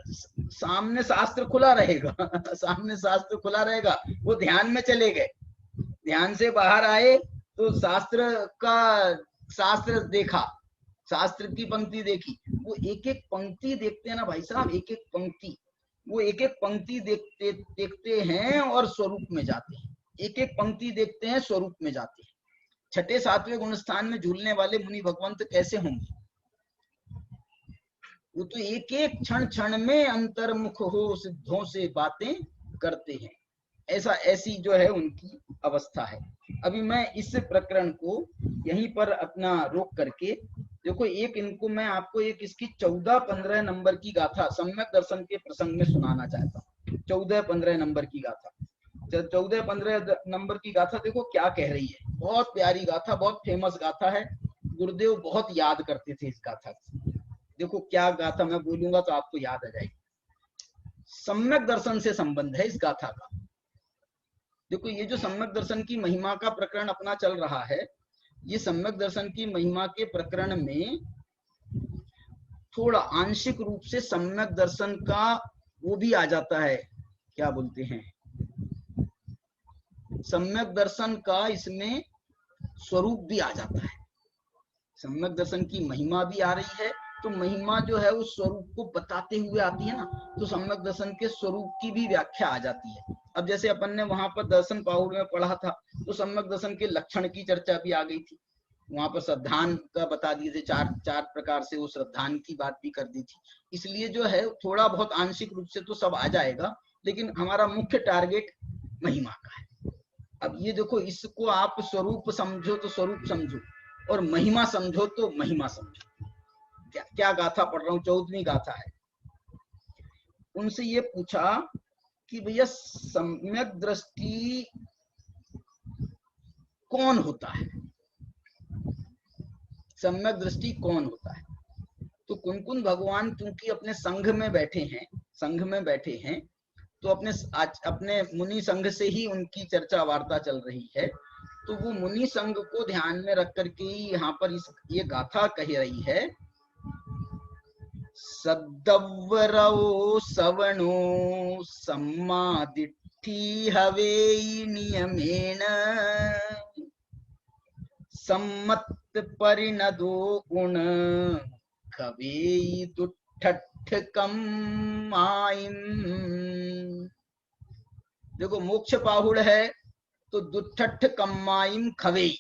सामने शास्त्र खुला रहेगा सामने शास्त्र खुला रहेगा, वो ध्यान में चले गए, ध्यान से बाहर आए तो शास्त्र देखा, शास्त्र की पंक्ति देखी, वो एक एक पंक्ति देखते हैं ना भाई साहब, एक एक पंक्ति, वो एक एक पंक्ति देखते हैं और स्वरूप में जाते हैं, एक एक पंक्ति देखते हैं स्वरूप में जाते हैं। छठे सातवें गुणस्थान में झूलने वाले मुनि भगवंत कैसे होंगे? वो तो एक एक क्षण क्षण में अंतर्मुख हो सिद्धों से बातें करते हैं, ऐसी जो है उनकी अवस्था है। अभी मैं इस प्रकरण को यहीं पर अपना रोक करके देखो, एक इनको मैं आपको एक इसकी 14-15 नंबर की गाथा सम्यक दर्शन के प्रसंग में सुनाना चाहता हूँ। 14-15 नंबर की गाथा, 14-15 नंबर की गाथा देखो क्या कह रही है। बहुत प्यारी गाथा, बहुत फेमस गाथा है, गुरुदेव बहुत याद करते थे इस गाथा को। देखो क्या गाथा मैं बोलूंगा तो आपको याद आ जाएगी। सम्यक दर्शन से संबंध है इस गाथा का। देखो ये जो सम्यक दर्शन की महिमा का प्रकरण अपना चल रहा है, ये सम्यक दर्शन की महिमा के प्रकरण में थोड़ा आंशिक रूप से सम्यक दर्शन का वो भी आ जाता है, क्या बोलते हैं, सम्यक दर्शन का इसमें स्वरूप भी आ जाता है। सम्यक दर्शन की महिमा भी आ रही है, तो महिमा जो है उस स्वरूप को बताते हुए आती है ना, तो सम्यक दर्शन के स्वरूप की भी व्याख्या आ जाती है। अब जैसे अपन ने वहां पर दर्शन पाहुड़ में पढ़ा था, तो सम्यक दर्शन के लक्षण की चर्चा भी आ गई थी, वहां पर श्रद्धान का बता दिए थे, चार प्रकार से वो श्रद्धान की बात भी कर दी थी। इसलिए जो है थोड़ा बहुत आंशिक रूप से तो सब आ जाएगा, लेकिन हमारा मुख्य टारगेट महिमा का है। अब ये देखो, इसको आप स्वरूप समझो तो स्वरूप समझो, और महिमा समझो तो महिमा समझो। क्या गाथा पढ़ रहा हूँ, 14वीं गाथा है। उनसे ये पूछा कि भैया सम्यक दृष्टि कौन होता है, सम्यक दृष्टि कौन होता है? तो कुनकुन भगवान क्योंकि अपने संघ में बैठे हैं, तो अपने मुनि संघ से ही उनकी चर्चा वार्ता चल रही है, तो वो मुनि संघ को ध्यान में रख करके यहाँ पर ये गाथा कह रही है। सद्दव्वरो सवणो सम्मादिट्ठी हवेई नियमेन सम्मत परिणदो उण खवेई दुट्ठठ कम्माइम। देखो मोक्ष पाहुड़ है तो दुट्ठठ कम्माइम खवेई,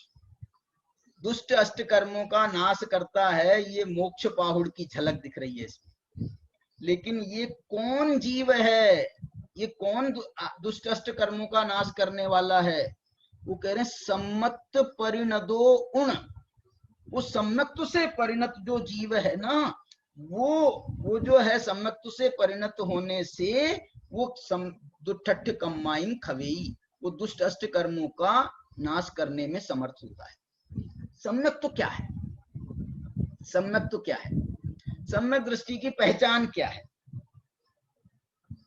दुष्ट अष्ट कर्मों का नाश करता है, ये मोक्ष पाहुड़ की झलक दिख रही है इसमें। लेकिन ये कौन जीव है, ये कौन दुष्ट अष्ट कर्मों का नाश करने वाला है? वो कह रहे हैं सम्मत परिणदो उण, वो सम्यक्त से परिणत जो जीव है ना, वो जो है सम्यक्त से परिणत होने से वो दुट्ठठ कम्माइम खवेई, वो दुष्ट अष्ट कर्मों का नाश करने में समर्थ होता है। सम्यक तो क्या है? सम्यक तो क्या है? सम्यक दृष्टि की पहचान क्या है?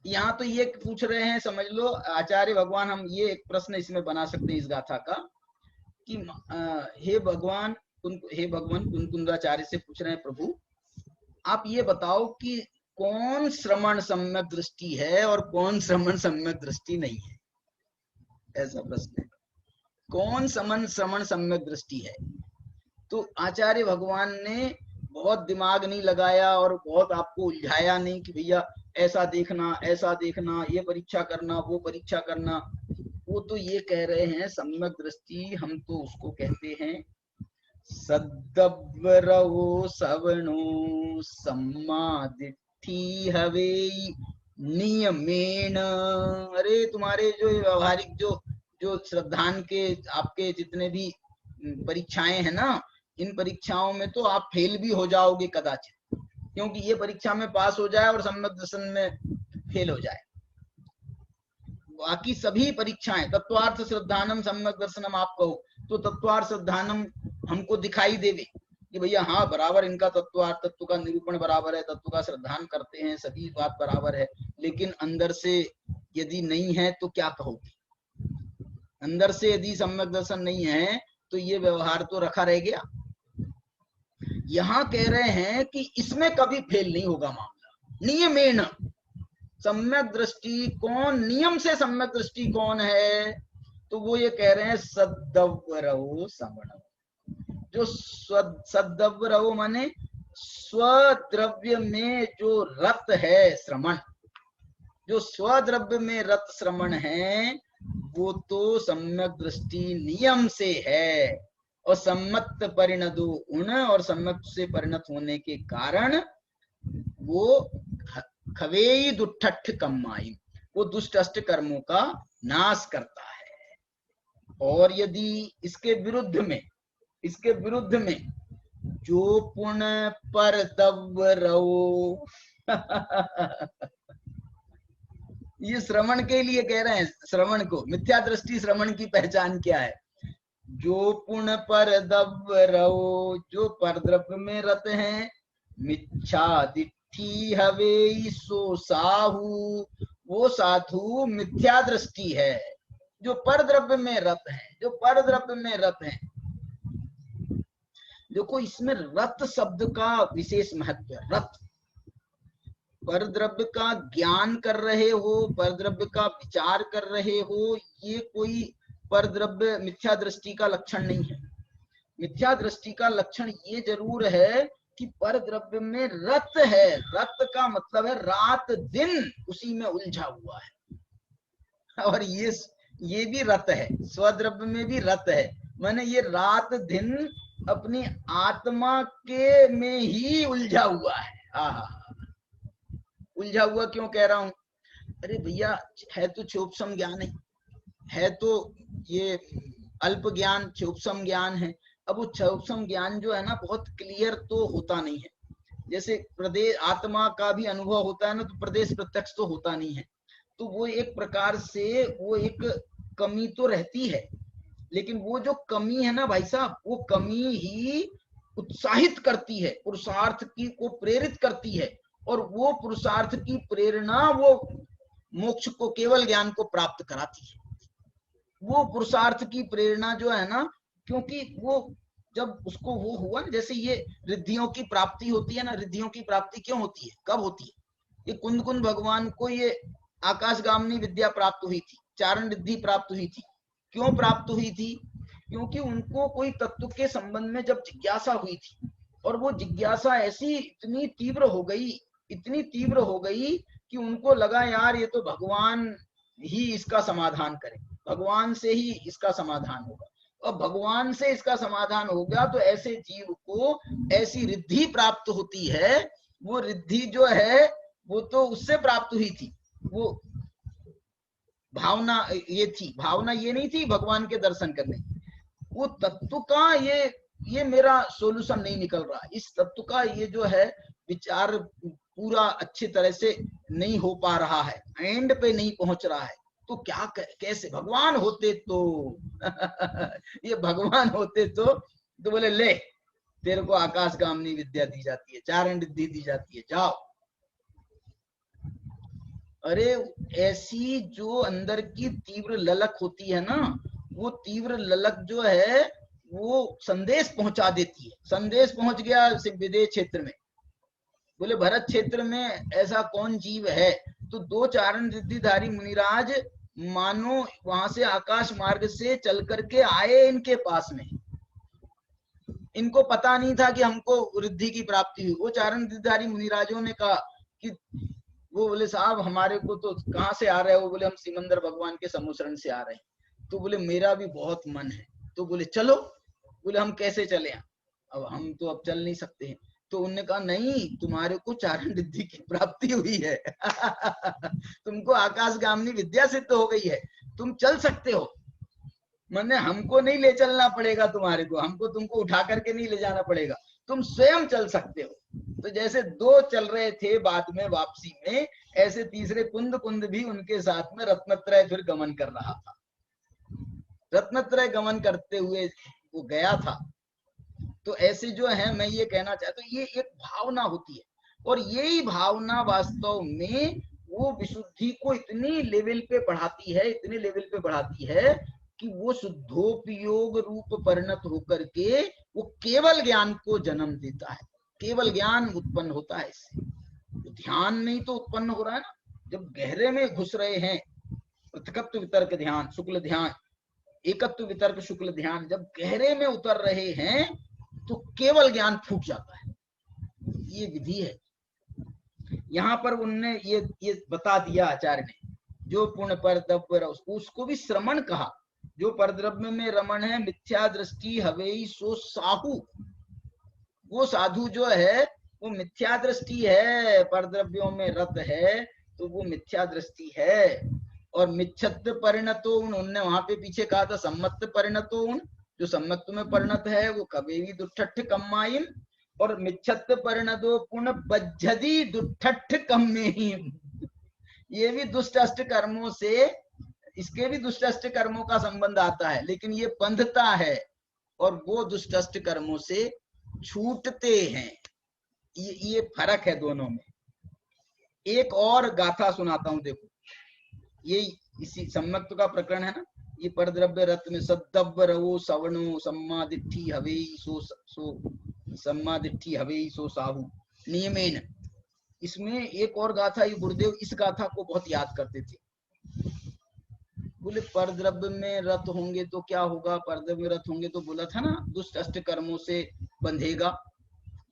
यहाँ तो ये पूछ रहे हैं, समझ लो आचार्य भगवान, हम ये एक प्रश्न इसमें बना सकते हैं इस गाथा का कि हे भगवान कुनकुंदाचार्य से पूछ रहे हैं, प्रभु आप ये बताओ कि कौन श्रवण सम्यक दृष्टि है और कौन श्रवण सम्यक दृष्टि नहीं है? ऐसा प्रश्न है, कौन श्रवण सम्यक दृष्टि है? तो आचार्य भगवान ने बहुत दिमाग नहीं लगाया और बहुत आपको उलझाया नहीं कि भैया ऐसा देखना, ये परीक्षा करना, वो परीक्षा करना। वो तो ये कह रहे हैं सम्यक दृष्टि हम तो उसको कहते हैं सद्दव्वरो सवणो सम्मादिट्ठी हवेई नियमेन, अरे तुम्हारे जो व्यवहारिक जो जो श्रद्धान के आपके जितने भी परीक्षाएं हैं ना, इन परीक्षाओं में तो आप फेल भी हो जाओगे कदाचित, क्योंकि ये परीक्षा में पास हो जाए और सम्यक दर्शन में फेल हो जाए। बाकी सभी परीक्षाएं, तत्वार्थ श्रद्धानम सम्यक दर्शनम आप कहो तो तत्वार्थ श्रद्धानम हमको दिखाई देवे कि भैया हाँ बराबर इनका तत्वार्थ, तत्व का निरूपण बराबर है, तत्व का श्रद्धान करते हैं, सभी बात बराबर है, लेकिन अंदर से यदि नहीं है तो क्या कहोगे? अंदर से यदि सम्यक दर्शन नहीं है तो ये व्यवहार तो रखा रह गया। यहां कह रहे हैं कि इसमें कभी फेल नहीं होगा मामला। नियमेन, सम्यक दृष्टि कौन, नियम से सम्यक दृष्टि कौन है? तो वो ये कह रहे हैं सद्दव्रवो श्रवणम। जो सद्दव्रवो माने स्वद्रव्य में जो रत है श्रवण, जो स्वद्रव्य में रत श्रवण है वो तो सम्यक दृष्टि नियम से है, और सम्मत परिणदो उण, और सम्यक से परिणत होने के कारण वो खवेई दुष्ट कम्माई, वो दुष्ट अष्ट कर्मों का नाश करता है। और यदि इसके विरुद्ध में जो पुण्य पर दव्रवो ये श्रवण के लिए कह रहे हैं, श्रवण को मिथ्या दृष्टि श्रवण की पहचान क्या है? जो पुण्य पर दव्रवो, जो परद्रव्य में रत हैं, मिथ्या दिट्ठी हवे सो साहू, वो साधु मिथ्या दृष्टि है। जो परद्रव्य में रत है, जो परद्रव्य में रत है, देखो इसमें रत शब्द का विशेष महत्व है। रत, परद्रव्य का ज्ञान कर रहे हो, परद्रव्य का विचार कर रहे हो, ये कोई परद्रव्य मिथ्या दृष्टि का लक्षण नहीं है। मिथ्या दृष्टि का लक्षण ये जरूर है कि परद्रव्य में रत है। रत का मतलब है रात दिन उसी में उलझा हुआ है, और ये भी रत है, स्वद्रव्य में भी रत है, माने ये रात दिन अपनी आत्मा के में ही उलझा हुआ है। उलझा हुआ क्यों कह रहा हूं? अरे भैया है तो क्षोभसम ज्ञान है तो ये अल्प ज्ञान क्षोभसम ज्ञान है। अब वो क्षोभसम ज्ञान जो है ना बहुत क्लियर तो होता नहीं है। जैसे प्रदेश आत्मा का भी अनुभव होता है ना, तो प्रदेश प्रत्यक्ष तो होता नहीं है, तो वो एक प्रकार से वो एक कमी तो रहती है, लेकिन वो जो कमी है ना भाई साहब, वो कमी ही उत्साहित करती है, पुरुषार्थ की को प्रेरित करती है, और वो पुरुषार्थ की प्रेरणा वो मोक्ष को, केवल ज्ञान को प्राप्त कराती है। वो पुरुषार्थ की प्रेरणा जो है ना, क्योंकि वो जब उसको वो हुआ, जैसे ये रिद्धियों की प्राप्ति होती है ना, रिद्धियों की प्राप्ति क्यों होती है, कब होती है? ये कुंद कुंद भगवान को ये आकाशगामिनी विद्या प्राप्त हुई थी, चारण रिद्धि प्राप्त हुई थी। क्यों प्राप्त हुई थी? क्योंकि उनको कोई तत्व के संबंध में जब जिज्ञासा हुई थी, और वो जिज्ञासा ऐसी इतनी तीव्र हो गई कि उनको लगा यार ये तो भगवान ही इसका समाधान करे, भगवान से ही इसका समाधान होगा, और भगवान से इसका समाधान हो गया तो ऐसे जीव को ऐसी रिद्धि प्राप्त होती है। वो रिद्धि जो है वो तो उससे प्राप्त हुई थी, वो भावना ये थी, भावना ये नहीं थी भगवान के दर्शन करने, वो तत्व का ये मेरा सोल्यूशन नहीं निकल रहा, इस तत्व का ये जो है विचार पूरा अच्छी तरह से नहीं हो पा रहा है, एंड पे नहीं पहुंच रहा है, तो क्या कैसे भगवान होते तो ये भगवान होते तो बोले ले तेरे को आकाशगामिनी विद्या दी जाती है, चारण रिद्धि दी जाती है, जाओ। अरे ऐसी जो अंदर की तीव्र ललक होती है ना, वो तीव्र ललक जो है वो संदेश पहुंचा देती है। संदेश पहुंच गया विदेश क्षेत्र में, बोले भरत क्षेत्र में ऐसा कौन जीव है, तो दो चारण रिद्धिधारी मुनिराज मानो वहां से आकाश मार्ग से चल करके आए इनके पास में। इनको पता नहीं था कि हमको रिद्धि की प्राप्ति हुई। वो चारण रिद्धिधारी मुनिराजों ने कहा कि वो बोले साहब हमारे को तो कहाँ से आ रहे हो? बोले हम सिमंदर भगवान के समुसरण से आ रहे हैं। तो बोले मेरा भी बहुत मन है। तो बोले चलो। बोले हम कैसे चले? अब हम तो अब चल नहीं सकते हैं। तो उन्होंने कहा नहीं, तुम्हारे को चारण रिद्धि की प्राप्ति हुई है तुमको आकाशगामिनी विद्या सिद्ध हो गई है, तुम चल सकते हो। मैंने हमको नहीं ले चलना पड़ेगा तुम्हारे को, हमको तुमको उठा करके नहीं ले जाना पड़ेगा, तुम स्वयं चल सकते हो। तो जैसे दो चल रहे थे बाद में वापसी में, ऐसे तीसरे कुंद भी उनके साथ में रत्नत्रय फिर गमन कर रहा था। रत्नत्रय गमन करते हुए वो गया था। तो ऐसे जो है, मैं ये कहना चाहता हूँ, ये एक भावना होती है, और यही भावना वास्तव में वो विशुद्धि को इतनी लेवल पे बढ़ाती है, इतने लेवल पे बढ़ाती है कि वो शुद्धोपयोग रूप परिणत होकर के वो केवल ज्ञान को जन्म देता है। केवल ज्ञान उत्पन्न होता है इससे। तो ध्यान नहीं तो उत्पन्न हो रहा है ना, जब गहरे में घुस रहे हैं, पृथकत्व वितर्क ध्यान, शुक्ल ध्यान, एकत्व वितर्क शुक्ल ध्यान, जब गहरे में उतर रहे हैं तो केवल ज्ञान फूट जाता है। ये विधि है। यहाँ पर उनने ये बता दिया आचार्य ने, जो पूर्ण परद्रव्य उसको भी श्रमण कहा। जो परद्रव्य में रमण है, मिथ्या दृष्टि हवेई सो साहू, वो साधु जो है वो मिथ्या दृष्टि है, परद्रव्यों में रत है तो वो मिथ्या दृष्टि है। और मिच्छत परिणतो, उन्होंने वहां पे पीछे कहा था सम्मत परिणतो, जो सम्मत में परिणत है वो कभी दुष्ठ कम्माइन, और मिच्छत परिणतो पुण्य बज्जदी दुष्ठ कम्मेहीम, ये भी दुष्ट अष्ट कर्मों से, इसके भी दुष्ट अष्ट कर्मों का संबंध आता है, लेकिन ये बंधता है और वो दुष्ट अष्ट कर्मों से छूटते हैं। ये फर्क है दोनों में। एक और गाथा सुनाता हूं, देखो, ये इसी सम्मत का प्रकरण है ना। ये परद्रव्य रत्न में सद्दव्य रवो सवणो सम्मादिट्ठी हवे सो सम्मादिट्ठी हवे सो साहू नियमेन। इसमें एक और गाथा, ये गुरुदेव इस गाथा को बहुत याद करते थे। बोले परद्रव्य में रत होंगे तो क्या होगा, परद्रव्य में रत होंगे तो बोला था ना दुष्ट अष्ट कर्मों से बंधेगा,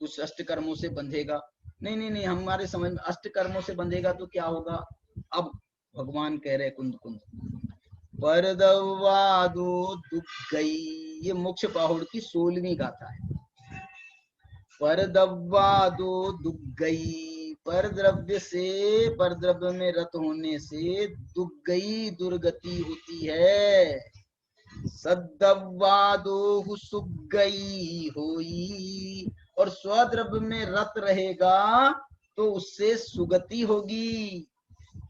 दुष्ट अष्ट कर्मों से बंधेगा। नहीं नहीं नहीं, हमारे समझ में अष्ट कर्मों से बंधेगा तो क्या होगा। अब भगवान कह रहे कुंद कुंद परदव्वादो दुख गई, ये मोक्ष पाहुड़ की 16वीं गाथा है। परदव्वादो दुख गई, परद्रव्य से, परद्रव्य में रत होने से दुख गई, दुर्गति होती है। सद्दव्वादो सुख गई होई, और स्वद्रव्य में रत रहेगा तो उससे सुगति होगी।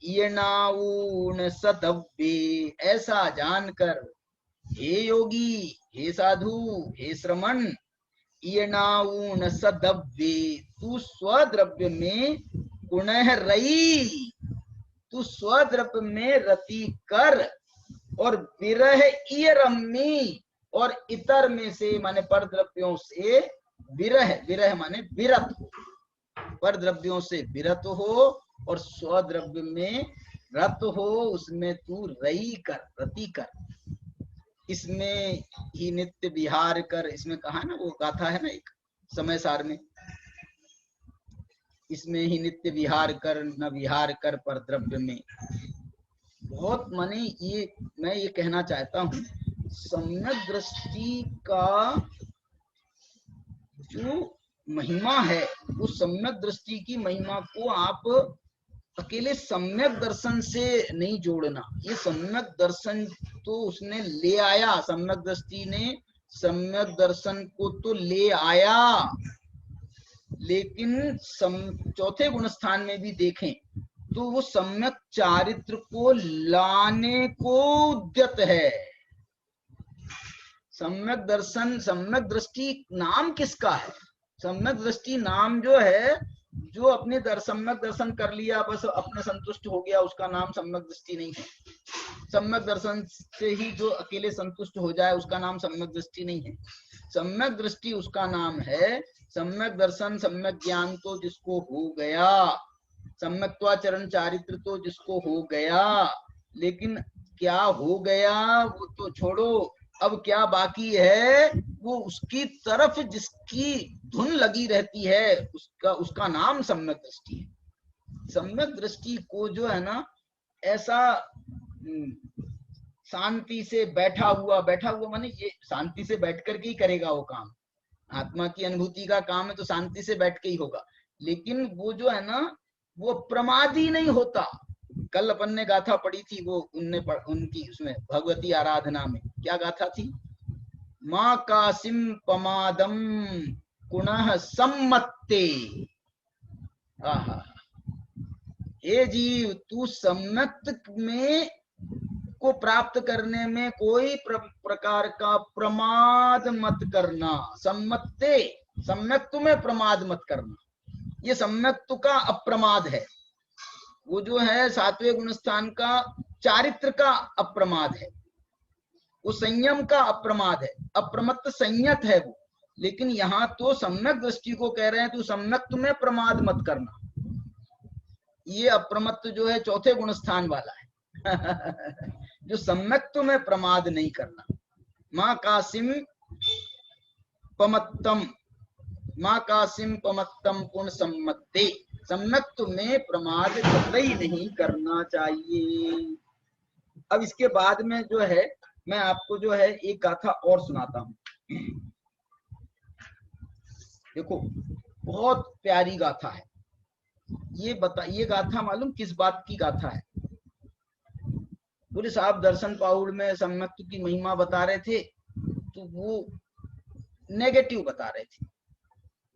ये नाऊन सदव्ये, ऐसा जानकर हे योगी, हे साधु, हे श्रमण, ये नाऊन सदव्ये, तू स्वद्रव्य में पुनः रई, तू स्वद्रव्य में रति कर, और विरह इयरम्मी, और इतर में से माने परद्रव्यों से विरह, विरह माने विरत हो, परद्रव्यों से विरत हो और स्वद्रव्य में रत हो, उसमें तू रई कर, रति कर, इसमें ही नित्य विहार कर। इसमें कहा ना, वो गाथा है ना एक समय सार में, इसमें ही नित्य विहार कर, न विहार कर परद्रव्य में। बहुत माने ये मैं ये कहना चाहता हूं, सम्यक दृष्टि का जो महिमा है, उस सम्यक दृष्टि की महिमा को आप अकेले सम्यक दर्शन से नहीं जोड़ना। ये सम्यक दर्शन तो उसने ले आया, सम्यक दृष्टि ने सम्यक दर्शन को तो ले आया, लेकिन चौथे गुण स्थान में भी देखें तो वो सम्यक चारित्र को लाने को उद्यत है। सम्यक दर्शन, सम्यक दृष्टि नाम किसका है? सम्यक दृष्टि नाम जो है, जो अपने सम्यक दर्शन कर लिया बस अपने संतुष्ट हो गया, उसका नाम सम्यक दृष्टि नहीं है। सम्यक दर्शन से ही जो अकेले संतुष्ट हो जाए उसका नाम सम्यक दृष्टि नहीं है। सम्यक दृष्टि उसका नाम है, सम्यक दर्शन सम्यक ज्ञान तो जिसको हो गया, सम्यक्त्वाचरण चारित्र तो जिसको हो गया, लेकिन क्या हो गया वो तो छोड़ो, अब क्या बाकी है, वो उसकी तरफ जिसकी धुन लगी रहती है उसका नाम सम्यक दृष्टि है। सम्यक दृष्टि को जो है ना, ऐसा शांति से बैठा हुआ माने ये शांति से बैठ करके ही करेगा वो काम, आत्मा की अनुभूति का काम है तो शांति से बैठ के ही होगा, लेकिन वो जो है ना वो प्रमाद ही नहीं होता। कल अपन ने गाथा पढ़ी थी, वो उनकी उसमें भगवती आराधना में क्या गाथा थी, माँ कासिम पमादम पुनः सम्मत्ते। आहा, हे जीव तू सम्यक्त में को प्राप्त करने में कोई प्रकार का प्रमाद मत करना। सम्मत्ते, सम्यक्त में प्रमाद मत करना, ये सम्यक्त का अप्रमाद है। वो जो है सातवें गुण स्थान का चारित्र का अप्रमाद है, वो संयम का अप्रमाद है, अप्रमत्त संयत है वो। लेकिन यहाँ तो सम्यक दृष्टि को कह रहे हैं तू सम्यक्त में प्रमाद मत करना। ये अप्रमत्त जो है चौथे गुण स्थान वाला है जो सम्यक्त में प्रमाद नहीं करना। माँ कासिम पमत्तम, माँ कासिम पमत्तम पुण्य सम्मत्ते, सम्यक्त में प्रमाद कतई नहीं करना चाहिए। अब इसके बाद में जो है मैं आपको जो है एक गाथा और सुनाता हूं। देखो बहुत प्यारी गाथा है ये। ये गाथा मालूम किस बात की गाथा है? बोले साहब दर्शन पाउड़ में सम्यक्त की महिमा बता रहे थे तो वो नेगेटिव बता रहे थे।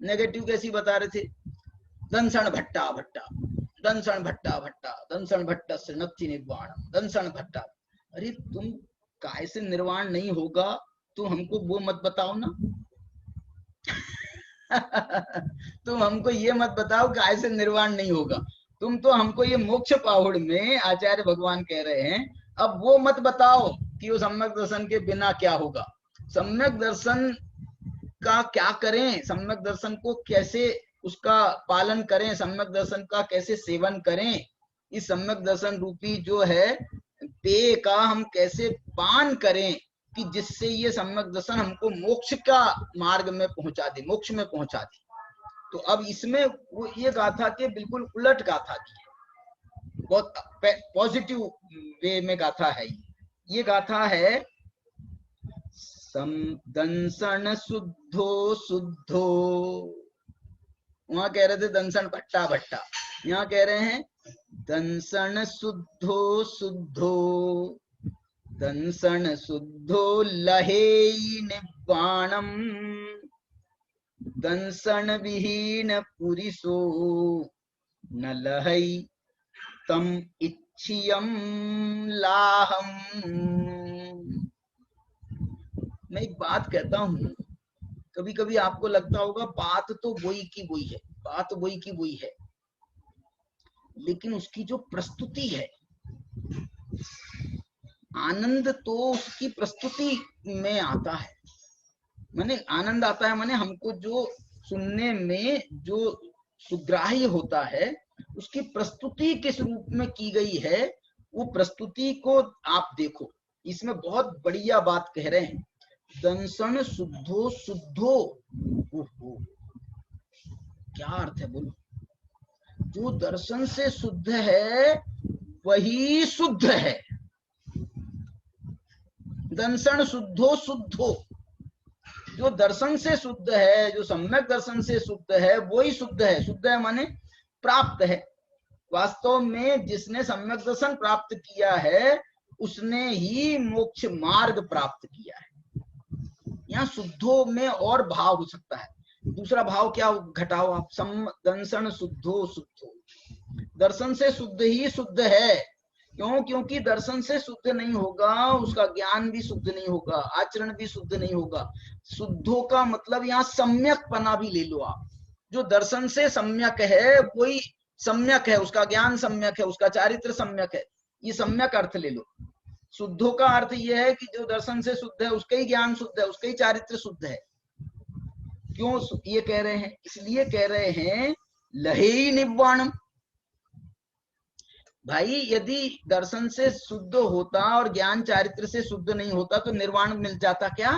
नेगेटिव कैसी बता रहे थे? दंसन भट्टा भट्टा, दंसन भट्टा भट्टा, दंसन भट्टा से नत्थि निर्वाण, दंसन भट्टा। अरे तुम काय से निर्वाण नहीं होगा तो हमको वो मत बताओ ना तुम हमको ये मत बताओ काय से निर्वाण नहीं होगा। तुम तो हमको ये मोक्ष पाहुड़ में आचार्य भगवान कह रहे हैं, अब वो मत बताओ कि वो सम्यक दर्शन के बिना क्या होगा। सम्यक दर्शन का क्या करें, सम्यक दर्शन को कैसे उसका पालन करें, सम्यक दर्शन का कैसे सेवन करें, इस सम्यक दर्शन रूपी जो है पेय का हम कैसे पान करें कि जिससे ये सम्यक दर्शन हमको मोक्ष का मार्ग में पहुंचा दे, मोक्ष में पहुंचा दे। तो अब इसमें वो ये गाथा के बिल्कुल उलट गाथा की है, बहुत पॉजिटिव वे में गाथा है। ये गाथा है दंसन शुद्धो शुद्धो, वहां कह रहे थे दंसन भट्टा भट्टा, यहाँ कह रहे हैं दंसन शुद्धो शुद्धो, दंसन शुद्धो लहे निवाणम, दंसन विहीन पुरिसो न लहई तम इच्छियम लाहम। मैं एक बात कहता हूं, कभी कभी आपको लगता होगा बात तो वही की वही है, बात वही की वही है, लेकिन उसकी जो प्रस्तुति है, आनंद तो उसकी प्रस्तुति में आता है। माने आनंद आता है, माने हमको जो सुनने में जो सुग्राह्य होता है उसकी प्रस्तुति किस रूप में की गई है, वो प्रस्तुति को आप देखो। इसमें बहुत बढ़िया बात कह रहे हैं, दंसन शुद्धो शुद्धो। ओहो क्या अर्थ है बोलो? जो दर्शन से शुद्ध है वही शुद्ध है। दंसन शुद्धो शुद्धो, जो दर्शन से शुद्ध है, जो सम्यक दर्शन से शुद्ध है वही शुद्ध है। शुद्ध है माने प्राप्त है। वास्तव में जिसने सम्यक दर्शन प्राप्त किया है उसने ही मोक्ष मार्ग प्राप्त किया है। यहाँ शुद्धो में और भाव हो सकता है, दूसरा भाव क्या घटाओ आप, दंसन शुद्धो शुद्धो, दर्शन से शुद्ध ही शुद्ध है। क्यों? क्योंकि दर्शन से शुद्ध नहीं होगा, उसका ज्ञान भी शुद्ध नहीं होगा, आचरण भी शुद्ध नहीं होगा। शुद्धों का मतलब यहाँ सम्यक पना भी ले लो आप। जो दर्शन से सम्यक है वही सम्यक है, उसका ज्ञान सम्यक है, उसका चारित्र सम्यक है, ये सम्यक अर्थ ले लो। शुद्धों का अर्थ यह है कि जो दर्शन से शुद्ध है उसका ही ज्ञान शुद्ध है, उसका ही चारित्र शुद्ध है। क्यों ये कह रहे हैं? इसलिए कह रहे हैं लहे निवाणम। भाई यदि दर्शन से शुद्ध होता और ज्ञान चारित्र से शुद्ध नहीं होता तो निर्वाण मिल जाता क्या?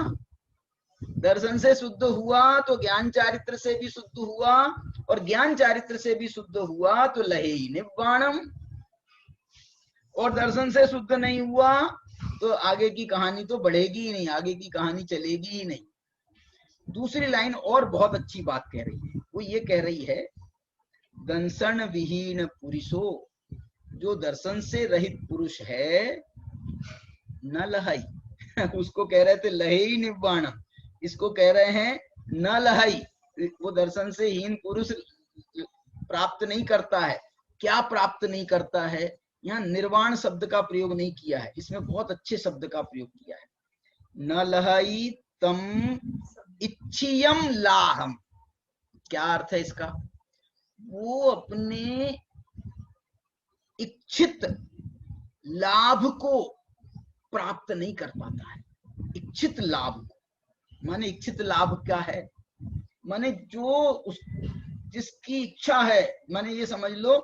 दर्शन से शुद्ध हुआ तो ज्ञान चारित्र से भी शुद्ध हुआ, और ज्ञान चारित्र से भी शुद्ध हुआ तो लहे निवाणम। और दर्शन से शुद्ध नहीं हुआ तो आगे की कहानी तो बढ़ेगी ही नहीं, आगे की कहानी चलेगी ही नहीं। दूसरी लाइन और बहुत अच्छी बात कह रही है, वो ये कह रही है, दंसन विहीन पुरुषो, जो दर्शन से रहित पुरुष है, न लहाई उसको कह रहे थे लही निवाणम, इसको कह रहे हैं न लहाई। वो दर्शन से हीन पुरुष प्राप्त नहीं करता है। क्या प्राप्त नहीं करता है? यहाँ निर्वाण शब्द का प्रयोग नहीं किया है, इसमें बहुत अच्छे शब्द का प्रयोग किया है। न लहाई तम इच्छियम लाहम। क्या अर्थ है इसका? वो अपने इच्छित लाभ को प्राप्त नहीं कर पाता है। इच्छित लाभ को माने, इच्छित लाभ क्या है? माने जो जिसकी इच्छा है, माने ये समझ लो,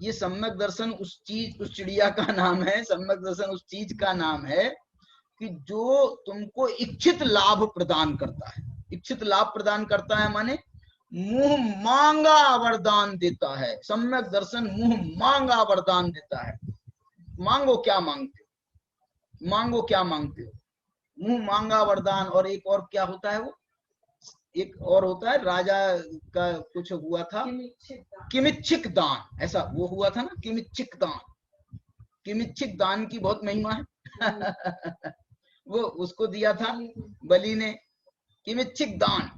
ये सम्यक दर्शन उस चीज, उस चिड़िया का नाम है, सम्यक दर्शन उस चीज का नाम है कि जो तुमको इच्छित लाभ प्रदान करता है। इच्छित लाभ प्रदान करता है माने मुंह मांगा वरदान देता है। सम्यक दर्शन मुंह मांगा वरदान देता है। मांगो क्या मांगते हो, मांगो क्या मांगते हो, मुंह मांगा वरदान। और एक और क्या होता है, वो एक और होता है, राजा का कुछ हुआ था, किमिच्छिक दान, ऐसा वो हुआ था ना, किमिच्छिक दान। किमिच्छिक दान की बहुत महिमा है वो उसको दिया था बलि ने, किमिच्छिक दान।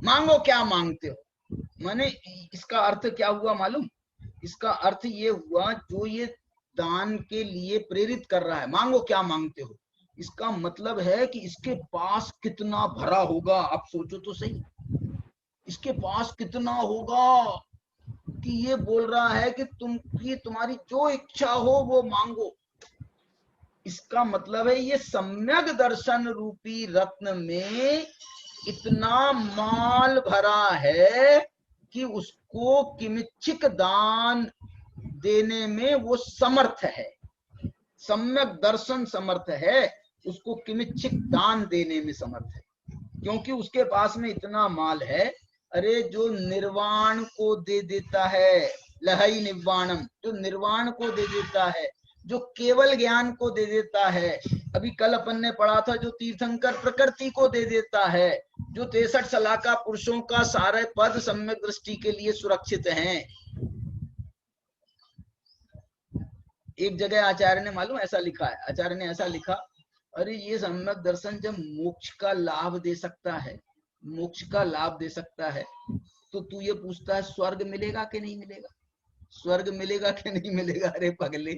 मांगो क्या मांगते हो, माने इसका अर्थ क्या हुआ मालूम? इसका अर्थ ये हुआ, जो ये दान के लिए प्रेरित कर रहा है, मांगो क्या मांगते हो, इसका मतलब है कि इसके पास कितना भरा होगा। आप सोचो तो सही, इसके पास कितना होगा कि ये बोल रहा है कि तुम्हारी जो इच्छा हो वो मांगो। इसका मतलब है ये सम्यक दर्शन रूपी रत्न में इतना माल भरा है कि उसको किमिच्छिक दान देने में वो समर्थ है। सम्यक दर्शन समर्थ है, उसको किमिच्छिक दान देने में समर्थ है, क्योंकि उसके पास में इतना माल है। अरे जो निर्वाण को दे देता है, लहई निर्वाणम, जो निर्वाण को दे देता है, जो केवल ज्ञान को दे देता है। अभी कल अपन ने पढ़ा था, जो तीर्थंकर प्रकृति को दे देता है, जो 63 सलाका पुरुषों का सारे पद सम्यक दृष्टि के लिए सुरक्षित हैं। एक जगह आचार्य ने मालूम ऐसा लिखा है, आचार्य ने ऐसा लिखा, अरे ये सम्यक दर्शन जब मोक्ष का लाभ दे सकता है, मोक्ष का लाभ दे सकता है, तो तू ये पूछता है स्वर्ग मिलेगा कि नहीं मिलेगा, स्वर्ग मिलेगा कि नहीं मिलेगा? अरे पगले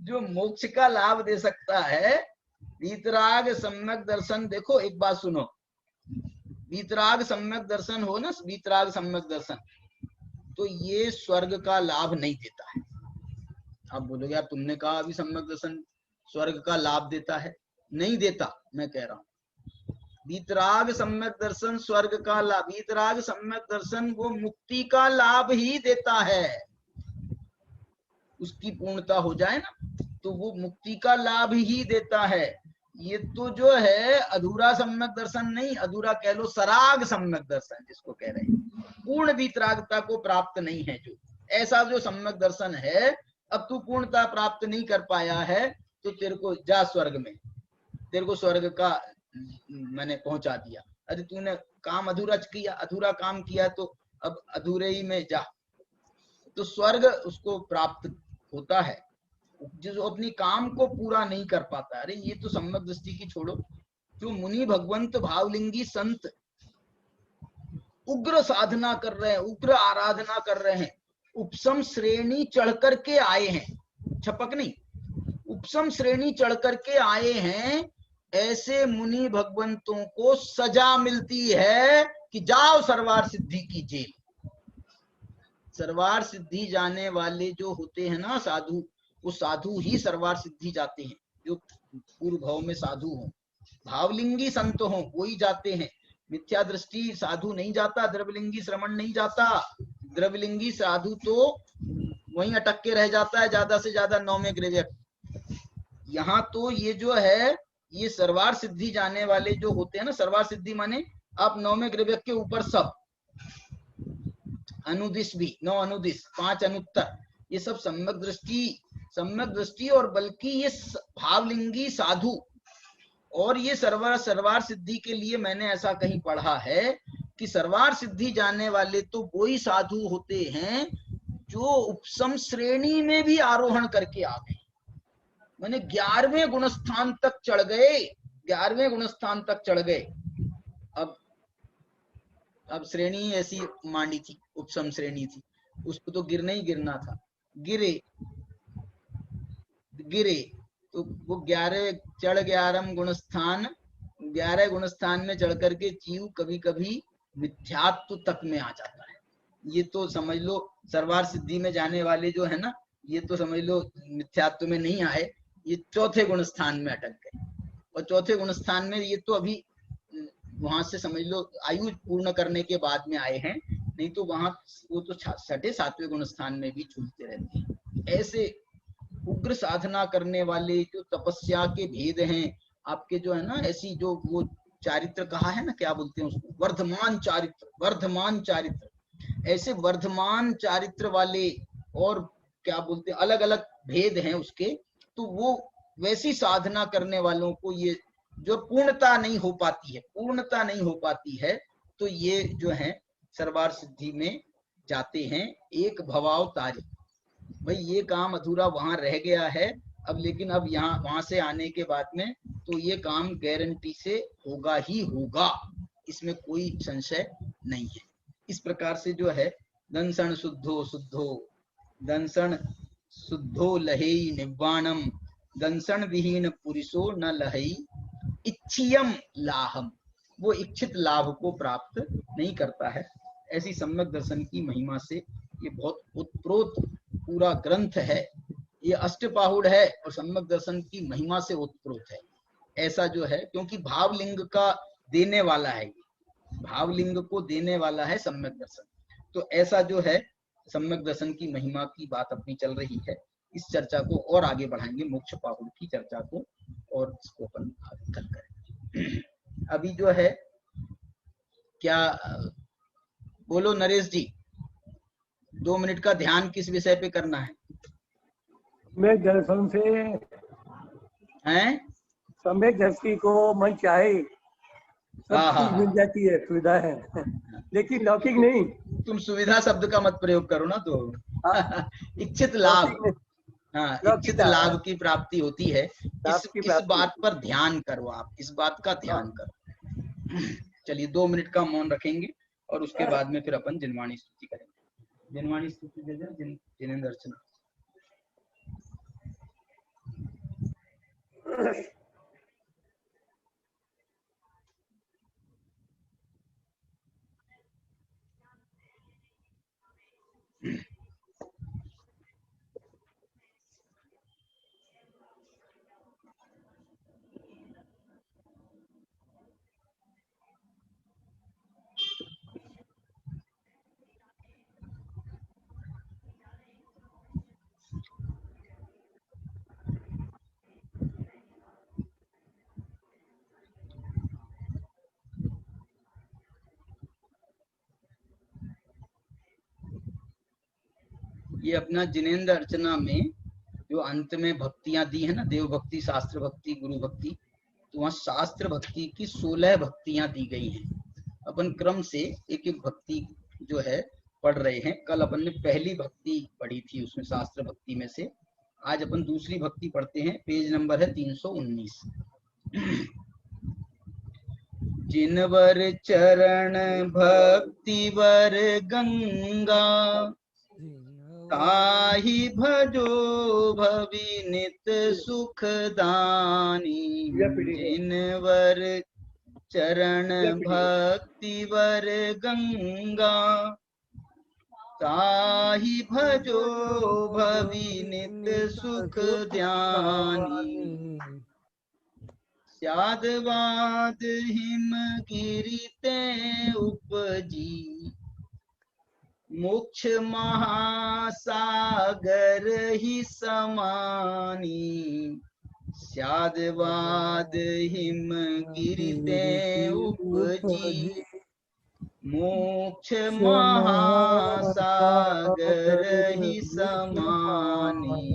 जो मोक्ष का लाभ दे सकता है, वीतराग सम्यक दर्शन। देखो एक बात सुनो, वीतराग सम्यक दर्शन हो ना, वीतराग सम्यक दर्शन, तो ये स्वर्ग का लाभ नहीं देता है। आप बोलोगे यार तुमने कहा अभी सम्यक दर्शन स्वर्ग का लाभ देता है, नहीं देता। मैं कह रहा हूं वीतराग सम्यक दर्शन स्वर्ग का लाभ, वीतराग सम्यक दर्शन वो मुक्ति का लाभ ही देता है। उसकी पूर्णता हो जाए ना तो वो मुक्ति का लाभ ही देता है। ये तो जो है अधूरा सम्यक दर्शन नहीं, अधूरा कह लो सराग सम्यक दर्शन जिसको कह रहे हैं, पूर्ण वीतरागता को प्राप्त नहीं है। जो ऐसा जो सम्यक दर्शन है, अब तू पूर्णता प्राप्त नहीं कर पाया है तो तेरे को जा स्वर्ग में, तेरे को स्वर्ग का मैंने पहुंचा दिया। अरे तूने काम अधूरा किया, अधूरा काम किया तो अब अधूरे ही में जा, तो स्वर्ग उसको प्राप्त होता है जो अपनी काम को पूरा नहीं कर पाता। अरे ये तो सम्यक दृष्टि की छोड़ो, जो मुनि भगवंत भावलिंगी संत उग्र साधना कर रहे हैं, उग्र आराधना कर रहे हैं, उपसम श्रेणी चढ़ करके आए हैं, छपक नहीं, उपसम श्रेणी चढ़ करके आए हैं, ऐसे मुनि भगवंतों को सजा मिलती है कि जाओ सर्वार सिद्धि की जेल। सर्वार सिद्धि जाने वाले जो होते हैं ना साधु, वो साधु ही सर्वार सिद्धि जाते हैं। जो पूर्व भाव में साधु हो, भावलिंगी संत हो, वही जाते हैं। मिथ्या दृष्टि साधु नहीं जाता, द्रव्यलिंगी श्रमण नहीं जाता। द्रव्यलिंगी साधु तो वहीं अटक के रह जाता है, ज्यादा से ज्यादा 9वें ग्रेवियक। यहाँ तो ये जो है, ये सर्वार सिद्धि जाने वाले जो होते हैं ना, सर्वार सिद्धि माने आप 9वें ग्रेवियक के ऊपर सब, अनुदिश भी 9 अनुदिश 5 अनुत्तर, ये सब सम्यक दृष्टि और बल्कि ये भावलिंगी साधु और ये सर्वार सिद्धि के लिए मैंने ऐसा कहीं पढ़ा है कि सर्वार सिद्धि जाने वाले तो वो ही साधु होते हैं जो उपसम श्रेणी में भी आरोहण करके आ गए, मैंने 11वें गुणस्थान तक चढ़ गए, 11वें गुणस्थान तक चढ़ गए। अब श्रेणी ऐसी मांडी थी, उपसम श्रेणी थी, उसको तो गिरना ही गिरना था, गिरे तो वो 11 चढ़ 11 गुणस्थान, 11 गुणस्थान में चढ़ करके जीव कभी कभी मिथ्यात्व तक में आ जाता है। ये तो समझ लो सर्वार सिद्धि में जाने वाले जो है ना, ये तो समझ लो मिथ्यात्व में नहीं आए, ये चौथे गुणस्थान में अटक गए। और चौथे गुणस्थान में ये तो अभी वहां से समझ लो आयु पूर्ण करने के बाद में आए हैं, नहीं तो वहां वो तो 6ठे 7वें गुणस्थान में भी झूलते रहते हैं। ऐसे उग्र साधना करने वाले जो तपस्या के भेद हैं आपके जो है ना, ऐसी जो वो चारित्र कहा है ना, क्या बोलते हैं उसको, वर्धमान चारित्र, वर्धमान चारित्र, ऐसे वर्धमान चारित्र वाले और क्या बोलते हैं अलग अलग भेद हैं उसके, तो वो वैसी साधना करने वालों को ये जो पूर्णता नहीं हो पाती है, पूर्णता नहीं हो पाती है, तो ये जो है सर्वार सिद्धि में जाते हैं एक भवाव तारी। भाई ये काम अधूरा वहां रह गया है अब, लेकिन अब यहाँ वहां से आने के बाद में तो ये काम गारंटी से होगा ही होगा, इसमें कोई संशय नहीं है। इस प्रकार से जो है दंसन शुद्धो शुद्धो, दंसन शुद्धो लहेई निवाणम, दंसन विहीन पुरुषो न लहेई इच्छियम लाभम, वो इच्छित लाभ को प्राप्त नहीं करता है। ऐसी सम्यक दर्शन की महिमा से ये बहुत उत्प्रोत पूरा ग्रंथ है, ये अष्टपाहुड़ है और सम्यक दर्शन की महिमा से उत्प्रोत है। ऐसा जो है क्योंकि भावलिंग का देने वाला है, भावलिंग को देने वाला है सम्यक दर्शन, तो ऐसा जो है सम्यक दर्शन की महिमा की बात अपनी चल रही है। इस चर्चा को और आगे बढ़ाएंगे, मोक्ष पाहुड़ की चर्चा को, और इसको अपन आगे कल करेंगे। अभी जो है क्या बोलो नरेश जी, 2 मिनट का ध्यान किस विषय पे करना है? सम्यक दर्शन से हैं, सम्यक दृष्टि को मन चाहे सब चीज मिल जाती है, सुविधा है, लेकिन लौकिक नहीं। तुम सुविधा शब्द का मत प्रयोग करो ना, तो इच्छित लाभ, हाँ इच्छित लाभ की प्राप्ति होती है, इस बात पर ध्यान करो आप, इस बात का ध्यान करो। चलिए 2 मिनट का मौन रखेंगे और उसके बाद में फिर अपन जिनवाणी स्तुति करेंगे। जिनवाणी स्तुति दे दे जिनेंद्र अर्चना। ये अपना जिनेंद्र अर्चना में जो अंत में भक्तियां दी है ना, देव भक्ति, शास्त्र भक्ति, गुरु भक्ति, तो वहां शास्त्र भक्ति की 16 भक्तियां दी गई हैं। अपन क्रम से एक एक भक्ति जो है पढ़ रहे हैं। कल अपन ने पहली भक्ति पढ़ी थी उसमें शास्त्र भक्ति में से, आज अपन दूसरी भक्ति पढ़ते हैं। पेज नंबर है 319। जिनवर चरण भक्ति वर गंगा, ताहि भजो भवि नित सुख दानी। जिनवर चरण भक्ति वर गंगा, ताहि भजो भवि नित सुख ध्यानी। स्यादवाद हिम गिरिते उपजी, मोक्ष महासागर ही समानी। स्यादवाद हिम गिरिते उपजी, मोक्ष महासागर ही समानी।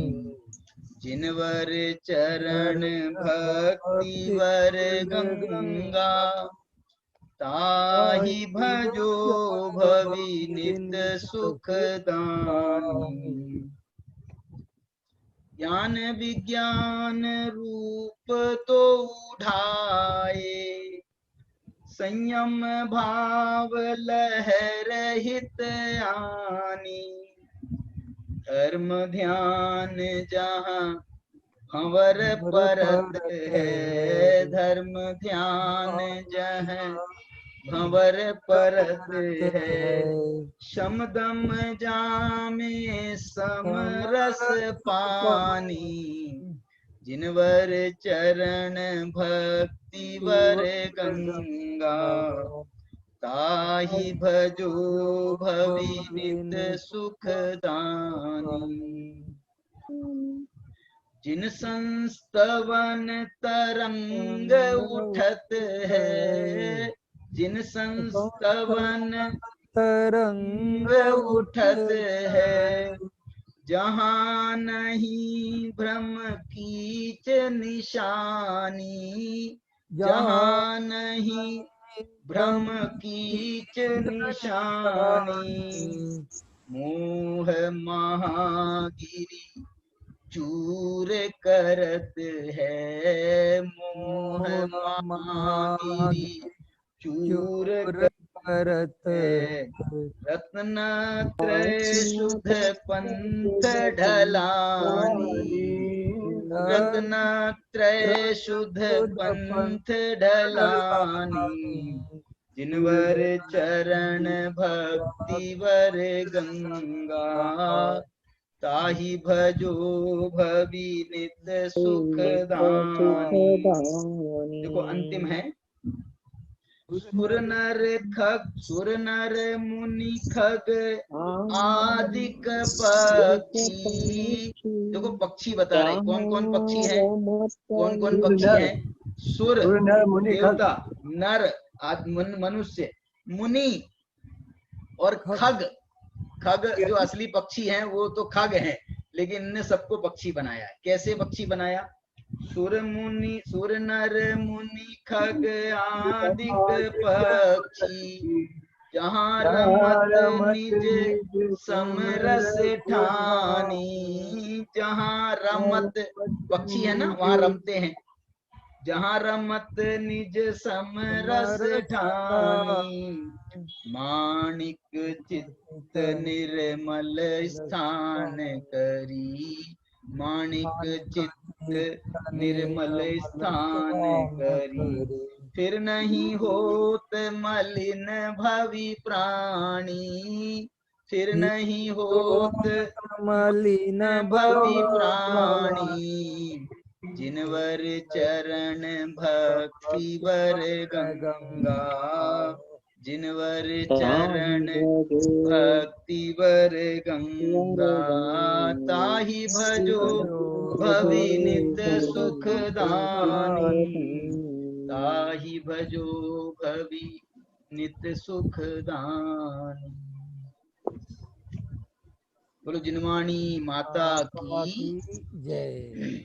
जिनवर चरण भक्ति वर गंगा, ताहि भजो भवि नित्य सुख दानी। ज्ञान विज्ञान रूप तो उठाए, संयम भाव लहर हित आनी। धर्म ध्यान जहाँ भंवर परत है, धर्म ध्यान जहाँ भंवर परत है। शमदम जामे समरस पानी, जिनवर चरण भक्ति वर गंगा, ताहि भजो भवि नित्य सुख दानी। जिन संस्तवन तरंग उठत है, जिन संस्तवन तरंग उठत है। जहाँ नहीं भ्रम कीच निशानी, जहाँ नहीं भ्रम कीच निशानी। मोह महागिरी चूर करत है, मोह महागिरी चूर करत है। रत्नत्रय शुद्ध पंथ ढलानी, रत्नत्रय शुद्ध पंथ ढलानी। जिनवर चरण भक्ति वर गंगा, ताहि भजो भवि नित्य सुख दानी। देखो अंतिम है, सुर नर खग, सुर नर मुनि खग आदिक पक्षी। देखो पक्षी बता रहे कौन कौन पक्षी है, कौन कौन पक्षी है। सुर देवता, नर मनुष्य, मुनि और खग। खग जो असली पक्षी हैं वो तो खग हैं, लेकिन इनने सबको पक्षी बनाया है। कैसे पक्षी बनाया। सुर मुनि, सुर नर मुनि खग आदिक पक्षी, जहाँ रमत निज समरस ठानी। जहाँ रमत पक्षी है ना, वहाँ रमते हैं। जहाँ रमत निज समरस ठानी। माणिक चित्त निर्मल स्थान करी, माणिक चित्त निर्मल स्थान करी। फिर नहीं होत मलिन भवि प्राणी, फिर नहीं होत मलिन भवि प्राणी। जिनवर चरण भक्ति वर गंगा, जिनवर चरण भक्ति वर गंगा। ताहि भजो भवि नित्य सुख दानी, ताहि भजो भवि नित्य सुख दानी। बोलो जिनवाणी माता की जय।